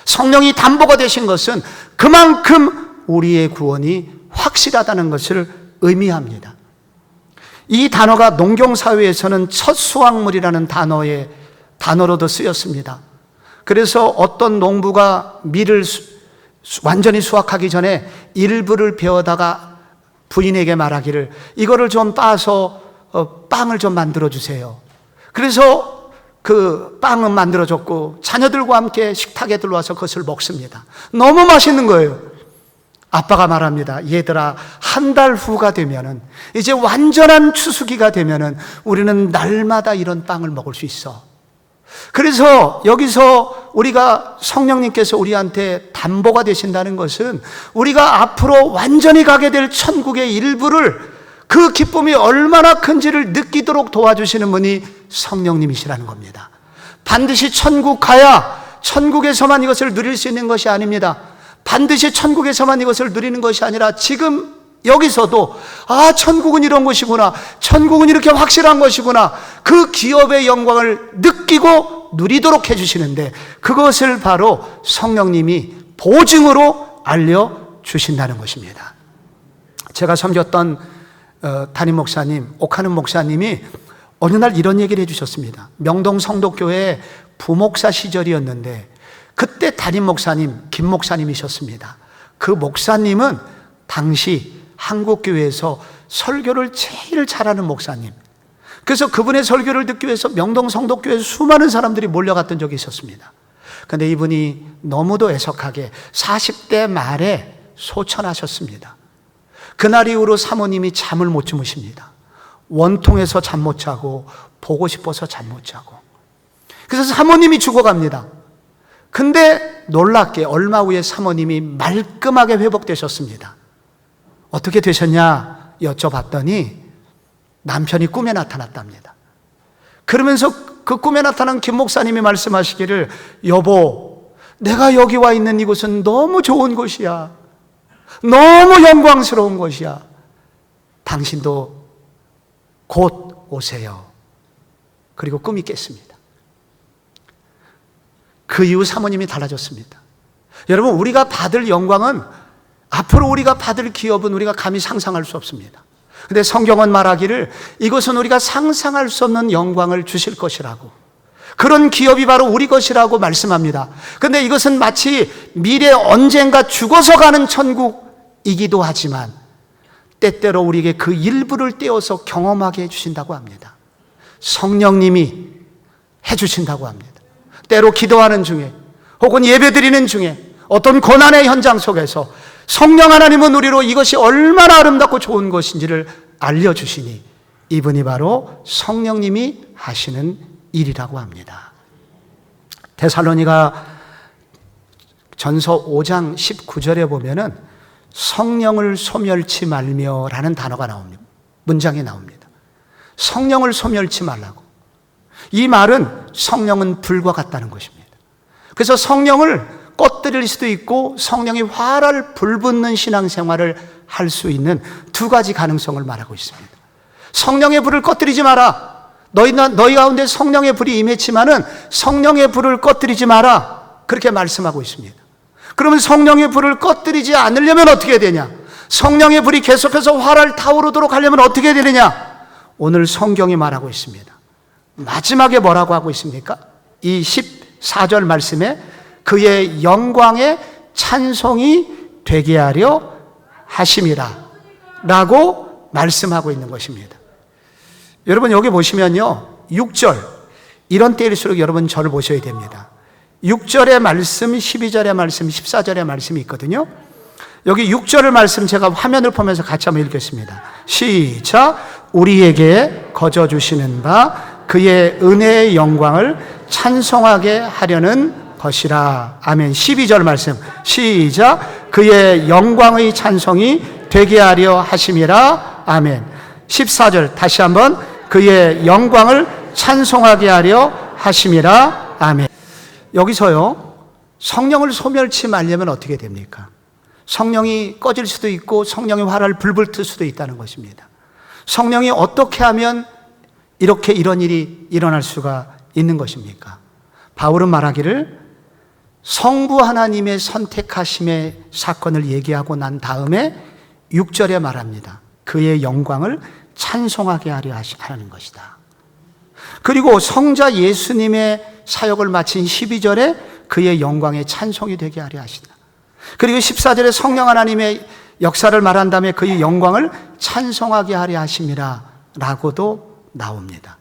성령이 담보가 되신 것은 그만큼 우리의 구원이 확실하다는 것을 의미합니다. 이 단어가 농경사회에서는 첫 수확물이라는 단어로도 쓰였습니다. 그래서 어떤 농부가 밀을 완전히 수확하기 전에 일부를 베어다가 부인에게 말하기를 이거를 좀 빻아서 빵을 좀 만들어 주세요. 그래서 그 빵은 만들어줬고 자녀들과 함께 식탁에 들어와서 그것을 먹습니다. 너무 맛있는 거예요. 아빠가 말합니다. 얘들아, 한 달 후가 되면은 이제 완전한 추수기가 되면은 우리는 날마다 이런 빵을 먹을 수 있어. 그래서 여기서 우리가 성령님께서 우리한테 담보가 되신다는 것은 우리가 앞으로 완전히 가게 될 천국의 일부를 그 기쁨이 얼마나 큰지를 느끼도록 도와주시는 분이 성령님이시라는 겁니다. 반드시 천국 가야 천국에서만 이것을 누릴 수 있는 것이 아닙니다. 반드시 천국에서만 이것을 누리는 것이 아니라 지금 여기서도 천국은 이런 것이구나, 천국은 이렇게 확실한 것이구나, 그 기업의 영광을 느끼고 누리도록 해주시는데 그것을 바로 성령님이 보증으로 알려주신다는 것입니다. 제가 섬겼던 담임 목사님, 옥하는 목사님이 어느 날 이런 얘기를 해주셨습니다. 명동 성도교회 부목사 시절이었는데 그때 담임 목사님, 김 목사님이셨습니다. 그 목사님은 당시 한국교회에서 설교를 제일 잘하는 목사님. 그래서 그분의 설교를 듣기 위해서 명동 성도교회에 수많은 사람들이 몰려갔던 적이 있었습니다. 그런데 이분이 너무도 애석하게 40대 말에 소천하셨습니다. 그날 이후로 사모님이 잠을 못 주무십니다. 원통해서 잠 못 자고 보고 싶어서 잠 못 자고. 그래서 사모님이 죽어갑니다. 근데 놀랍게 얼마 후에 사모님이 말끔하게 회복되셨습니다. 어떻게 되셨냐 여쭤봤더니 남편이 꿈에 나타났답니다. 그러면서 그 꿈에 나타난 김 목사님이 말씀하시기를 여보, 내가 여기 와 있는 이곳은 너무 좋은 곳이야. 너무 영광스러운 곳이야. 당신도 곧 오세요. 그리고 꿈이 깼습니다. 그 이후 사모님이 달라졌습니다. 여러분, 우리가 받을 영광은, 앞으로 우리가 받을 기업은 우리가 감히 상상할 수 없습니다. 근데 성경은 말하기를 이것은 우리가 상상할 수 없는 영광을 주실 것이라고, 그런 기업이 바로 우리 것이라고 말씀합니다. 근데 이것은 마치 미래 언젠가 죽어서 가는 천국이기도 하지만 때때로 우리에게 그 일부를 떼어서 경험하게 해주신다고 합니다. 성령님이 해주신다고 합니다. 때로 기도하는 중에 혹은 예배드리는 중에 어떤 고난의 현장 속에서 성령 하나님은 우리로 이것이 얼마나 아름답고 좋은 것인지를 알려주시니 이분이 바로 성령님이 하시는 일이라고 합니다. 데살로니가 전서 5장 19절에 보면은 성령을 소멸치 말며라는 단어가 나옵니다. 문장이 나옵니다. 성령을 소멸치 말라고. 이 말은 성령은 불과 같다는 것입니다. 그래서 성령을 꺼뜨릴 수도 있고 성령이 활활 불붙는 신앙생활을 할 수 있는 두 가지 가능성을 말하고 있습니다. 성령의 불을 꺼뜨리지 마라. 너희 가운데 성령의 불이 임했지만은 성령의 불을 꺼뜨리지 마라. 그렇게 말씀하고 있습니다. 그러면 성령의 불을 꺼뜨리지 않으려면 어떻게 해야 되냐? 성령의 불이 계속해서 활활 타오르도록 하려면 어떻게 되느냐? 오늘 성경이 말하고 있습니다. 마지막에 뭐라고 하고 있습니까? 이 14절 말씀에 그의 영광의 찬송이 되게 하려 하심이라 라고 말씀하고 있는 것입니다. 여러분 여기 보시면요, 6절, 이런 때일수록 여러분 저를 보셔야 됩니다. 6절의 말씀, 12절의 말씀, 14절의 말씀이 있거든요. 여기 6절의 말씀 제가 화면을 보면서 같이 한번 읽겠습니다. 시작. 우리에게 거저 주시는 바 그의 은혜의 영광을 찬송하게 하려는 것이라. 아멘. 12절 말씀 시작. 그의 영광의 찬송이 되게 하려 하심이라. 아멘. 14절 다시 한번 그의 영광을 찬송하게 하려 하심이라. 아멘. 여기서요, 성령을 소멸치 말려면 어떻게 됩니까? 성령이 꺼질 수도 있고 성령의 활활 불불 뜰 수도 있다는 것입니다. 성령이 어떻게 하면 이렇게 이런 일이 일어날 수가 있는 것입니까? 바울은 말하기를 성부 하나님의 선택하심의 사건을 얘기하고 난 다음에 6절에 말합니다. 그의 영광을 찬송하게 하려 하는 것이다. 그리고 성자 예수님의 사역을 마친 12절에 그의 영광의 찬송이 되게 하려 하시다. 그리고 14절에 성령 하나님의 역사를 말한 다음에 그의 영광을 찬송하게 하려 하심이라 라고도 나옵니다.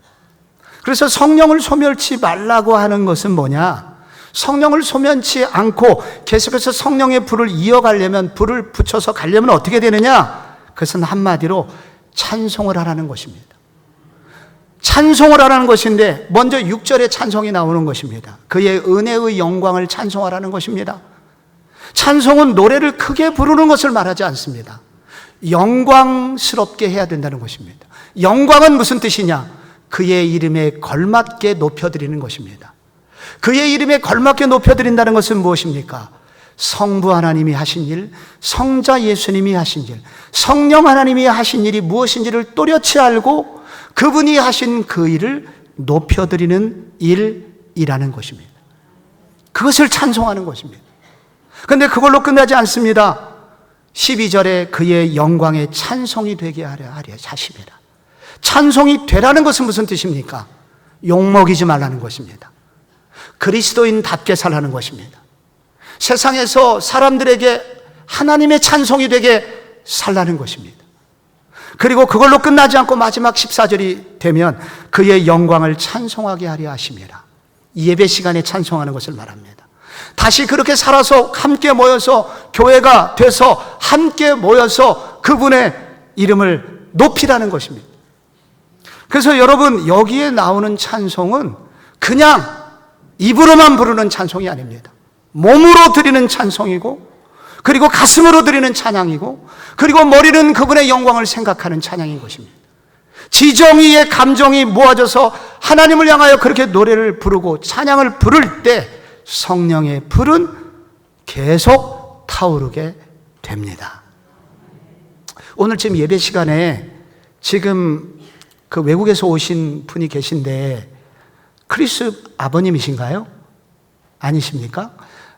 그래서 성령을 소멸치 말라고 하는 것은 뭐냐? 성령을 소멸치 않고 계속해서 성령의 불을 이어가려면, 불을 붙여서 가려면 어떻게 되느냐? 그것은 한마디로 찬송을 하라는 것입니다. 찬송을 하라는 것인데 먼저 6절에 찬송이 나오는 것입니다. 그의 은혜의 영광을 찬송하라는 것입니다. 찬송은 노래를 크게 부르는 것을 말하지 않습니다. 영광스럽게 해야 된다는 것입니다. 영광은 무슨 뜻이냐? 그의 이름에 걸맞게 높여드리는 것입니다. 그의 이름에 걸맞게 높여드린다는 것은 무엇입니까? 성부 하나님이 하신 일, 성자 예수님이 하신 일, 성령 하나님이 하신 일이 무엇인지를 또렷이 알고 그분이 하신 그 일을 높여드리는 일이라는 것입니다. 그것을 찬송하는 것입니다. 그런데 그걸로 끝나지 않습니다. 12절에 그의 영광의 찬송이 되게 하려 하심이라. 찬송이 되라는 것은 무슨 뜻입니까? 욕먹이지 말라는 것입니다. 그리스도인답게 살라는 것입니다. 세상에서 사람들에게 하나님의 찬송이 되게 살라는 것입니다. 그리고 그걸로 끝나지 않고 마지막 14절이 되면 그의 영광을 찬송하게 하려 하심이라. 예배 시간에 찬송하는 것을 말합니다. 다시 그렇게 살아서 함께 모여서 교회가 돼서 함께 모여서 그분의 이름을 높이라는 것입니다. 그래서 여러분, 여기에 나오는 찬송은 그냥 입으로만 부르는 찬송이 아닙니다. 몸으로 드리는 찬송이고, 그리고 가슴으로 드리는 찬양이고, 그리고 머리는 그분의 영광을 생각하는 찬양인 것입니다. 지정의의 감정이 모아져서 하나님을 향하여 그렇게 노래를 부르고 찬양을 부를 때 성령의 불은 계속 타오르게 됩니다. 오늘 지금 예배 시간에 지금 그 외국에서 오신 분이 계신데 크리스 아버님이신가요? 아니십니까?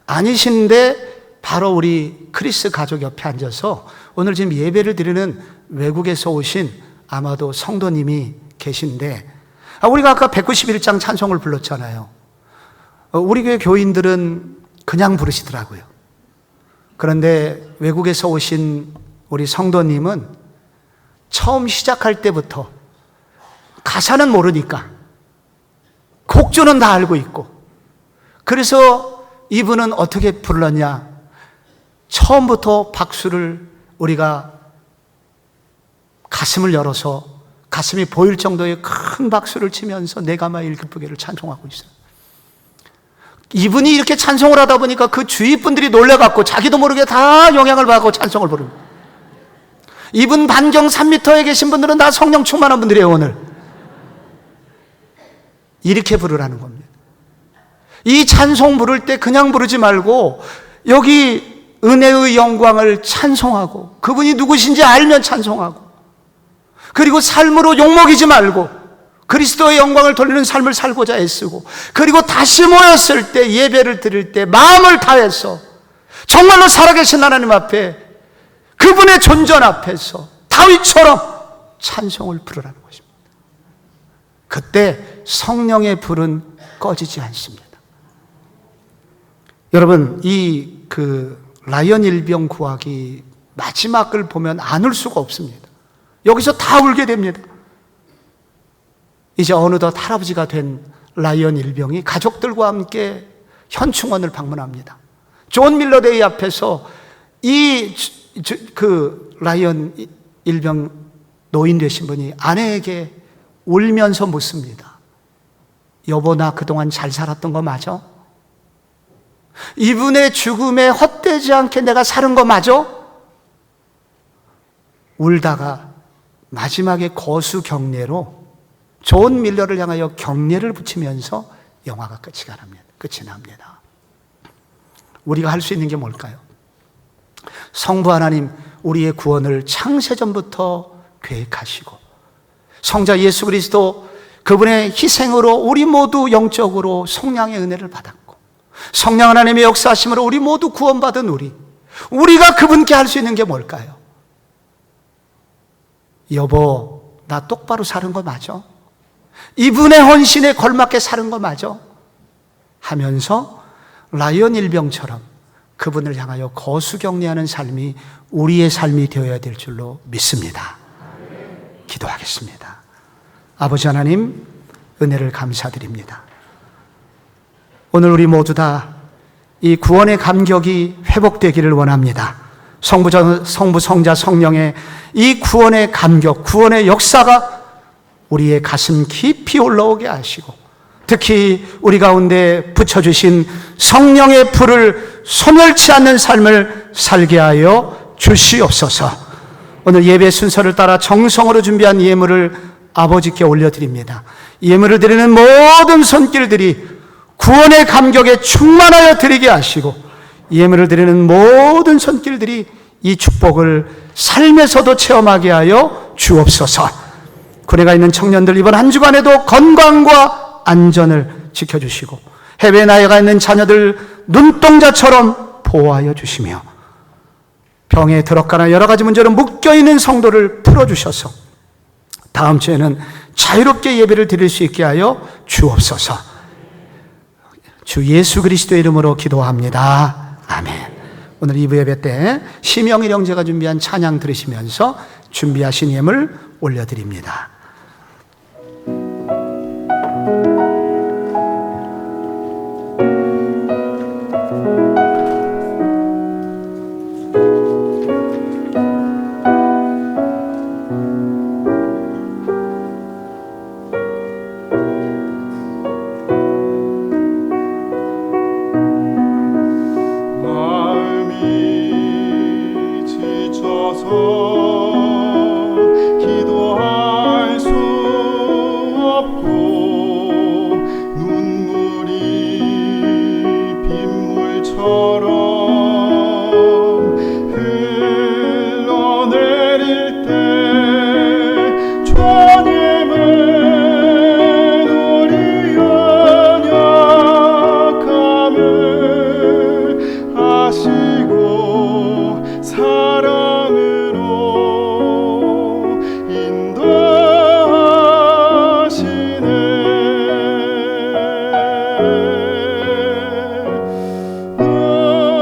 아니신데 바로 우리 크리스 가족 옆에 앉아서 오늘 지금 예배를 드리는 외국에서 오신 아마도 성도님이 계신데, 우리가 아까 191장 찬송을 불렀잖아요. 우리 교회 교인들은 그냥 부르시더라고요. 그런데 외국에서 오신 우리 성도님은 처음 시작할 때부터 가사는 모르니까 곡조는 다 알고 있고, 그래서 이분은 어떻게 불렀냐? 처음부터 박수를 우리가 가슴을 열어서 가슴이 보일 정도의 큰 박수를 치면서 내가 마일 기쁘게를 찬송하고 있어요. 이분이 이렇게 찬송을 하다 보니까 그 주위 분들이 놀래갖고 자기도 모르게 다 영향을 받고 찬송을 부릅니다. 이분 반경 3m에 계신 분들은 다 성령 충만한 분들이에요. 오늘 이렇게 부르라는 겁니다. 이 찬송 부를 때 그냥 부르지 말고 여기 은혜의 영광을 찬송하고 그분이 누구신지 알면 찬송하고, 그리고 삶으로 욕먹이지 말고 그리스도의 영광을 돌리는 삶을 살고자 애쓰고, 그리고 다시 모였을 때 예배를 드릴 때 마음을 다해서 정말로 살아계신 하나님 앞에 그분의 존전 앞에서 다윗처럼 찬송을 부르라는 것입니다. 그때 성령의 불은 꺼지지 않습니다. 여러분, 라이언 일병 구하기 마지막을 보면 안 울 수가 없습니다. 여기서 다 울게 됩니다. 이제 어느덧 할아버지가 된 라이언 일병이 가족들과 함께 현충원을 방문합니다. 존 밀러데이 앞에서 라이언 일병 노인 되신 분이 아내에게 울면서 묻습니다. 여보, 나 그동안 잘 살았던 거 맞아? 이분의 죽음에 헛되지 않게 내가 사는 거 맞아? 울다가 마지막에 거수 경례로 존 밀러를 향하여 경례를 붙이면서 영화가 끝이 납니다. 우리가 할 수 있는 게 뭘까요? 성부 하나님, 우리의 구원을 창세전부터 계획하시고 성자 예수 그리스도 그분의 희생으로 우리 모두 영적으로 성령의 은혜를 받았고 성령 하나님의 역사하심으로 우리 모두 구원받은 우리가 그분께 할 수 있는 게 뭘까요? 여보, 나 똑바로 사는 거 맞아? 이분의 헌신에 걸맞게 사는 거 맞아? 하면서 라이언 일병처럼 그분을 향하여 거수경례하는 삶이 우리의 삶이 되어야 될 줄로 믿습니다. 기도하겠습니다. 아버지 하나님, 은혜를 감사드립니다. 오늘 우리 모두 다 이 구원의 감격이 회복되기를 원합니다. 성부, 성자, 성령의 이 구원의 감격, 구원의 역사가 우리의 가슴 깊이 올라오게 하시고 특히 우리 가운데 붙여주신 성령의 불을 소멸치 않는 삶을 살게 하여 주시옵소서. 오늘 예배 순서를 따라 정성으로 준비한 예물을 아버지께 올려드립니다. 예물을 드리는 모든 손길들이 구원의 감격에 충만하여 드리게 하시고 예물을 드리는 모든 손길들이 이 축복을 삶에서도 체험하게 하여 주옵소서. 군에가 있는 청년들 이번 한 주간에도 건강과 안전을 지켜주시고 해외에 나가 있는 자녀들 눈동자처럼 보호하여 주시며 병에 들어가나 여러 가지 문제로 묶여있는 성도를 풀어주셔서 다음 주에는 자유롭게 예배를 드릴 수 있게 하여 주옵소서. 주 예수 그리스도의 이름으로 기도합니다. 아멘. 오늘 2부 예배 때 심영일 형제가 준비한 찬양 들으시면서 준비하신 예물 올려드립니다. 기도할 수 없고 눈물이 빗물처럼 흘러내릴 때 주님은 우리의 연약함을 아시고 사랑으로 인도하시네. 눈물이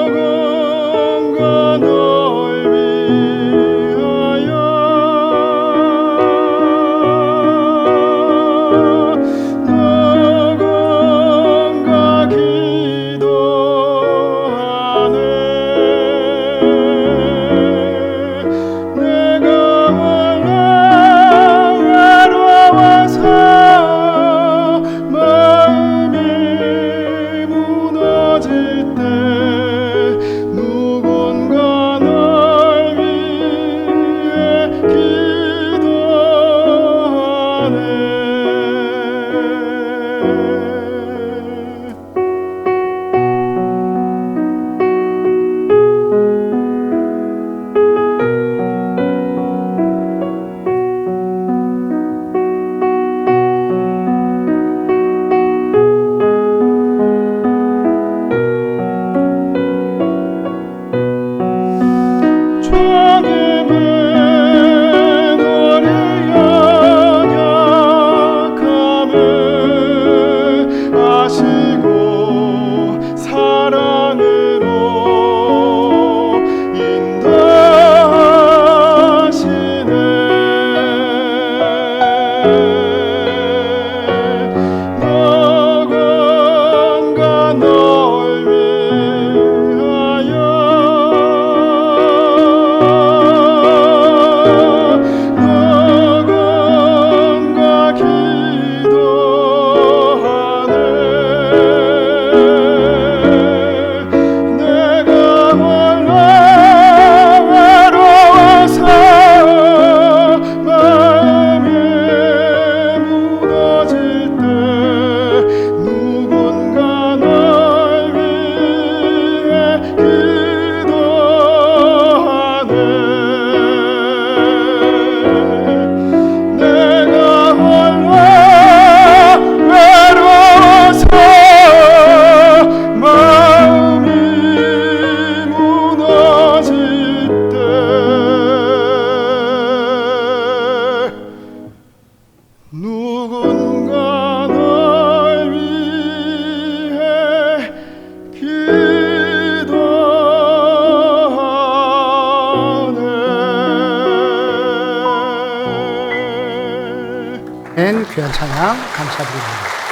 귀한 찬양 감사드립니다.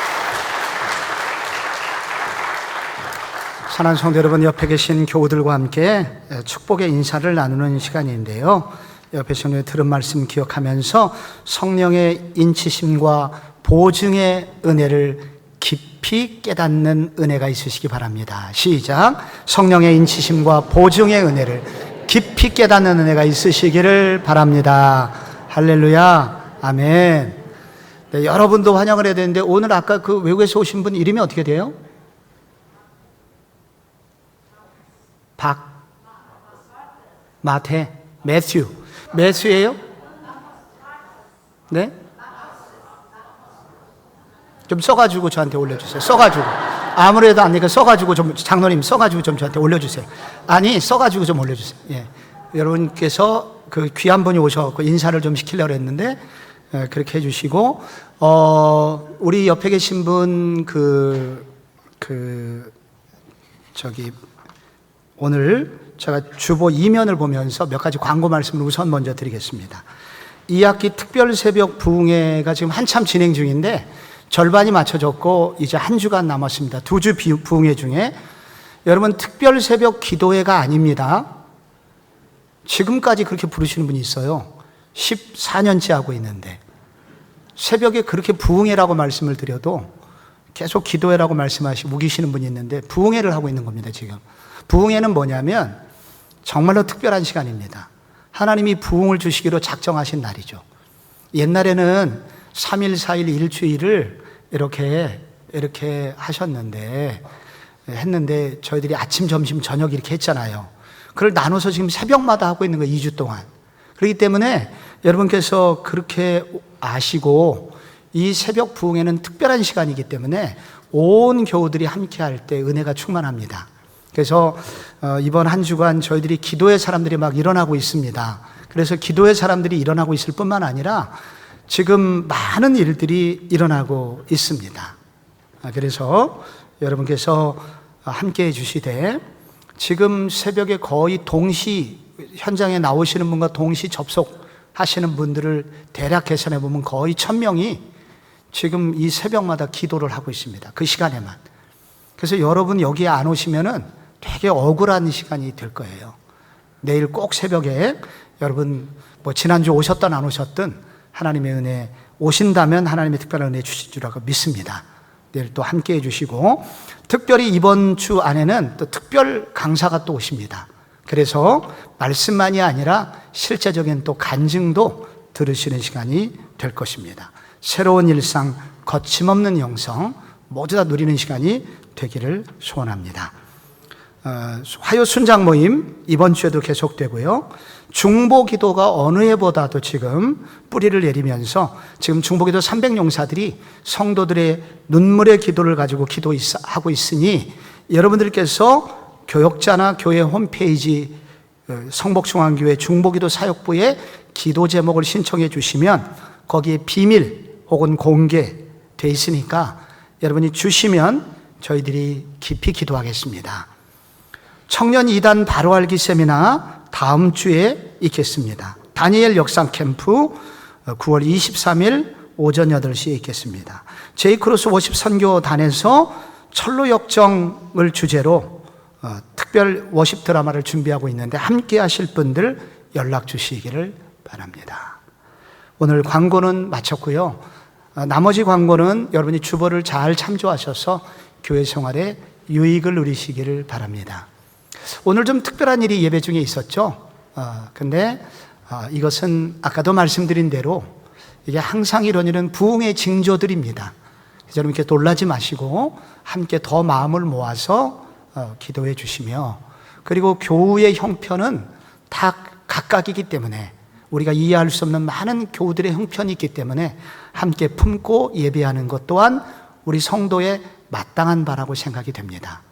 사랑하는 성도 여러분, 옆에 계신 교우들과 함께 축복의 인사를 나누는 시간인데요. 옆에 성령의 들은 말씀 기억하면서 성령의 인치심과 보증의 은혜를 깊이 깨닫는 은혜가 있으시기 바랍니다. 시작. 성령의 인치심과 보증의 은혜를 깊이 깨닫는 은혜가 있으시기를 바랍니다. 할렐루야. 아멘. 네, 여러분도 환영을 해야 되는데 오늘 아까 그 외국에서 오신 분 이름이 어떻게 돼요? 마태, 매튜예요? 네? 좀 써가지고 저한테 올려주세요. 써가지고. 아무래도 안 되니까 써가지고 좀, 장로님 써가지고 좀 저한테 올려주세요. 아니, 써가지고 좀 올려주세요. 예. 여러분께서 그 귀한 분이 오셔서 인사를 좀 시키려고 했는데, 그렇게 해주시고, 우리 옆에 계신 분, 오늘 제가 주보 이면을 보면서 몇 가지 광고 말씀을 우선 먼저 드리겠습니다. 2학기 특별 새벽 부흥회가 지금 한참 진행 중인데 절반이 맞춰졌고 이제 한 주간 남았습니다. 2주 부흥회 중에 여러분 특별 새벽 기도회가 아닙니다. 지금까지 그렇게 부르시는 분이 있어요. 14년째 하고 있는데 새벽에 그렇게 부흥회라고 말씀을 드려도 계속 기도회라고 말씀하시고 우기시는 분이 있는데 부흥회를 하고 있는 겁니다. 지금 부흥회는 뭐냐면 정말로 특별한 시간입니다. 하나님이 부흥을 주시기로 작정하신 날이죠. 옛날에는 3일, 4일, 일주일을 이렇게 했는데 저희들이 아침, 점심, 저녁 이렇게 했잖아요. 그걸 나눠서 지금 새벽마다 하고 있는 거예요. 2주 동안. 그렇기 때문에 여러분께서 그렇게 아시고 이 새벽 부흥회는 특별한 시간이기 때문에 온 교우들이 함께 할 때 은혜가 충만합니다. 그래서 이번 한 주간 저희들이 기도의 사람들이 막 일어나고 있습니다. 그래서 기도의 사람들이 일어나고 있을 뿐만 아니라 지금 많은 일들이 일어나고 있습니다. 그래서 여러분께서 함께 해주시되 지금 새벽에 거의 현장에 나오시는 분과 동시 접속하시는 분들을 대략 계산해 보면 거의 1000명이 지금 이 새벽마다 기도를 하고 있습니다. 그 시간에만. 그래서 여러분 여기에 안 오시면은 되게 억울한 시간이 될 거예요. 내일 꼭 새벽에 여러분 지난주 오셨든 안 오셨든 하나님의 은혜 오신다면 하나님의 특별한 은혜 주실 줄알고 믿습니다. 내일 또 함께 해주시고 특별히 이번 주 안에는 또 특별 강사가 또 오십니다. 그래서 말씀만이 아니라 실제적인 또 간증도 들으시는 시간이 될 것입니다. 새로운 일상, 거침없는 영성 모두 다 누리는 시간이 되기를 소원합니다. 화요 순장 모임 이번 주에도 계속되고요. 중보 기도가 어느 해보다도 지금 뿌리를 내리면서 지금 중보 기도 300용사들이 성도들의 눈물의 기도를 가지고 기도하고 있으니 여러분들께서 교역자나 교회 홈페이지 성복중앙교회 중보기도 사역부에 기도 제목을 신청해 주시면 거기에 비밀 혹은 공개돼 있으니까 여러분이 주시면 저희들이 깊이 기도하겠습니다. 청년 2단 바로 알기 세미나 다음 주에 있겠습니다. 다니엘 역상 캠프 9월 23일 오전 8시에 있겠습니다. 제이크로스 워십 선교단에서 철로 역정을 주제로 특별 워십 드라마를 준비하고 있는데 함께 하실 분들 연락 주시기를 바랍니다. 오늘 광고는 마쳤고요. 나머지 광고는 여러분이 주보를 잘 참조하셔서 교회 생활에 유익을 누리시기를 바랍니다. 오늘 좀 특별한 일이 예배 중에 있었죠. 근데 이것은 아까도 말씀드린 대로 이게 항상 이런 일은 부흥의 징조들입니다. 그래서 여러분 이렇게 놀라지 마시고 함께 더 마음을 모아서 기도해 주시며 그리고 교우의 형편은 다 각각이기 때문에 우리가 이해할 수 없는 많은 교우들의 형편이 있기 때문에 함께 품고 예배하는 것 또한 우리 성도의 마땅한 바라고 생각이 됩니다.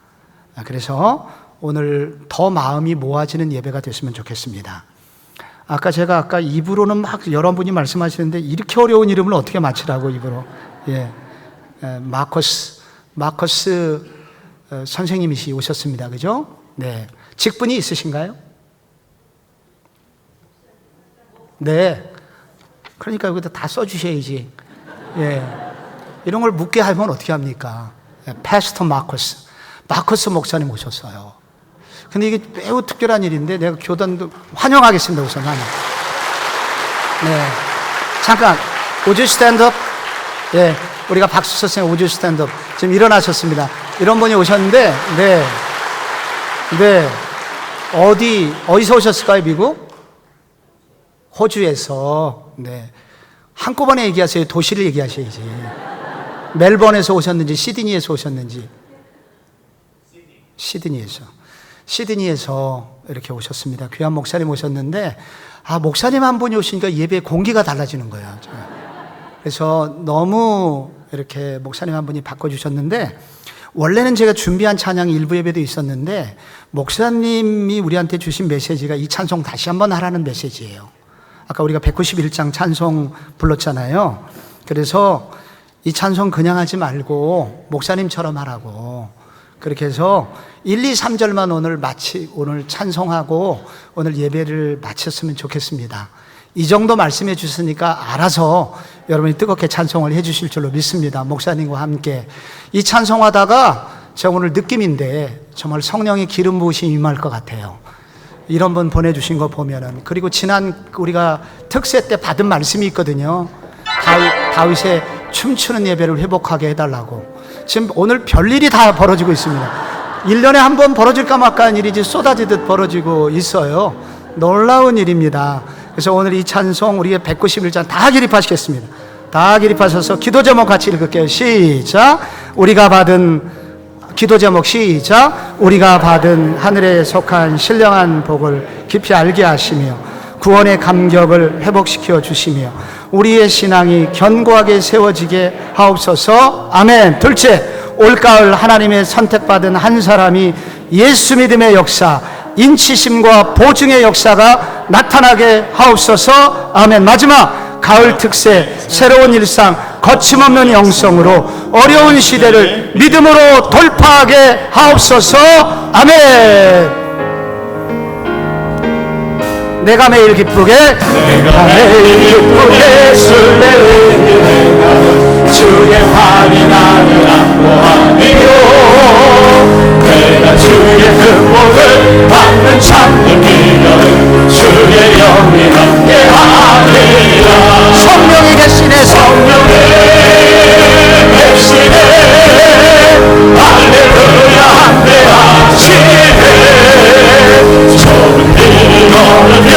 그래서 오늘 더 마음이 모아지는 예배가 됐으면 좋겠습니다. 제가 입으로는 막 여러분이 말씀하시는데 이렇게 어려운 이름을 어떻게 맞추라고 입으로. 예. 마커스 선생님이시 오셨습니다. 그죠? 네. 직분이 있으신가요? 네. 그러니까 여기다 다 써주셔야지. 예. 이런 걸 묻게 하면 어떻게 합니까? 예, 패스터 마커스 목사님 오셨어요. 근데 이게 매우 특별한 일인데 내가 교단도 환영하겠습니다. 우선 환영. 네. 잠깐, would you stand up? 예. 우리가 박수 쳤으니 would you stand up? 지금 일어나셨습니다. 이런 분이 오셨는데, 네. 네. 어디서 오셨을까요, 미국? 호주에서. 네. 한꺼번에 얘기하세요. 도시를 얘기하셔야지. 멜번에서 오셨는지, 시드니에서 오셨는지. 시드니에서 이렇게 오셨습니다. 귀한 목사님 오셨는데, 목사님 한 분이 오시니까 예배 공기가 달라지는 거예요. 그래서 너무 이렇게 목사님 한 분이 바꿔주셨는데, 원래는 제가 준비한 찬양이 일부 예배도 있었는데, 목사님이 우리한테 주신 메시지가 이 찬송 다시 한번 하라는 메시지예요. 아까 우리가 191장 찬송 불렀잖아요. 그래서 이 찬송 그냥 하지 말고 목사님처럼 하라고. 그렇게 해서 1, 2, 3절만 오늘 찬송하고 오늘 예배를 마쳤으면 좋겠습니다. 이 정도 말씀해 주시니까 알아서 여러분이 뜨겁게 찬송을 해 주실 줄로 믿습니다. 목사님과 함께. 이 찬송하다가 제가 오늘 느낌인데 정말 성령의 기름 부으심이 임할 것 같아요. 이런 분 보내주신 거 보면은. 그리고 지난 우리가 특세 때 받은 말씀이 있거든요. 다윗의 춤추는 예배를 회복하게 해달라고. 지금 오늘 별일이 다 벌어지고 있습니다. 1년에 한 번 벌어질까 말까 한 일이지 쏟아지듯 벌어지고 있어요. 놀라운 일입니다. 그래서 오늘 이 찬송 우리의 191장 다 기립하시겠습니다. 다 기립하셔서 기도 제목 같이 읽을게요. 시작. 우리가 받은 기도 제목 시작. 우리가 받은 하늘에 속한 신령한 복을 깊이 알게 하시며 구원의 감격을 회복시켜 주시며 우리의 신앙이 견고하게 세워지게 하옵소서. 아멘. 둘째, 올가을 하나님의 선택받은 한 사람이 예수 믿음의 역사, 인치심과 보증의 역사가 나타나게 하옵소서. 아멘. 마지막, 가을 특세, 새로운 일상, 거침없는 영성으로 어려운 시대를 믿음으로 돌파하게 하옵소서. 아멘. 내가 매일 기쁘게 술래는 주의 활이 나를 안보하니요 내가 주의 흠목을 받는 참된 기념을 주의 영이 함께하리라. 성령이 계시네. 성령이 계시네. 할렐루야 함께하시네. 좁은 길 걸으며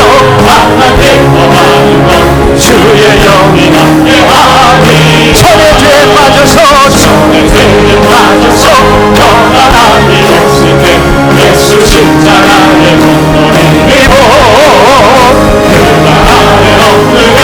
만나 기뻐하는 것 주의 영이 함께하니 천의 죄에 빠져서 평안함이 없으니 예수 십자가의 공로를 입어 그가 아래 엎드려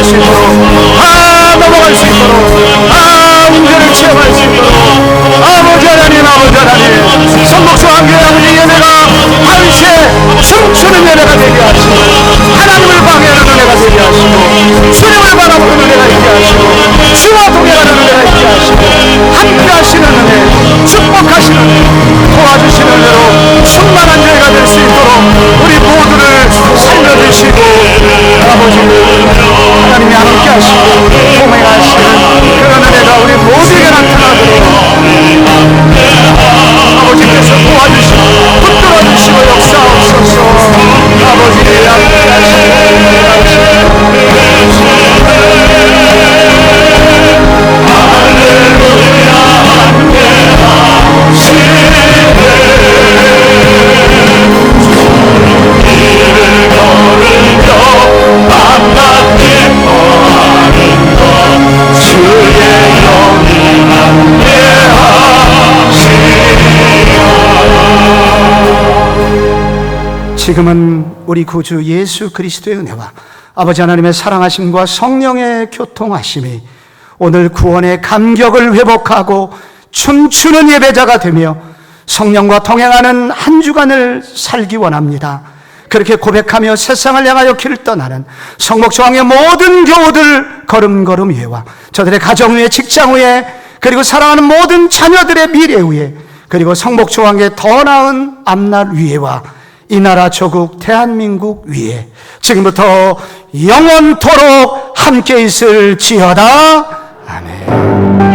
수 있도록, 넘어갈 수 있도록, 운전을 체험할 수 있도록, 아버지 하나님, 성목수 한교회 아버지 예배가 밤새 춤추는 예배가 되게 하시고, 하나님을 방해하는 은혜가 되게 하시고, 주님을 바라보는 은혜가 있게 하시고, 주와 동행하는 은혜가 있게 하시고, 함께 하시는 은혜, 축복하시는 은혜, 도와주시는 은혜로 충만한 교회가 될 수 있도록 우리 모두를 살려주시고, 아버지 하나님이 함께 하시고 동행하시는 그런 은혜가 우리 모두에게 나타나도록 아버지께서 도와주시고 붙들어주시고 역사하옵소서. 아버지 함께 하시고 지금은 우리 구주 예수 그리스도의 은혜와 아버지 하나님의 사랑하심과 성령의 교통하심이 오늘 구원의 감격을 회복하고 춤추는 예배자가 되며 성령과 동행하는 한 주간을 살기 원합니다. 그렇게 고백하며 세상을 향하여 길을 떠나는 성목초항의 모든 교우들 걸음걸음 위에와 저들의 가정 위에, 직장 위에, 그리고 사랑하는 모든 자녀들의 미래 위에, 그리고 성목초항의 더 나은 앞날 위에와 이 나라 조국 대한민국 위에 지금부터 영원토록 함께 있을지어다. 아멘.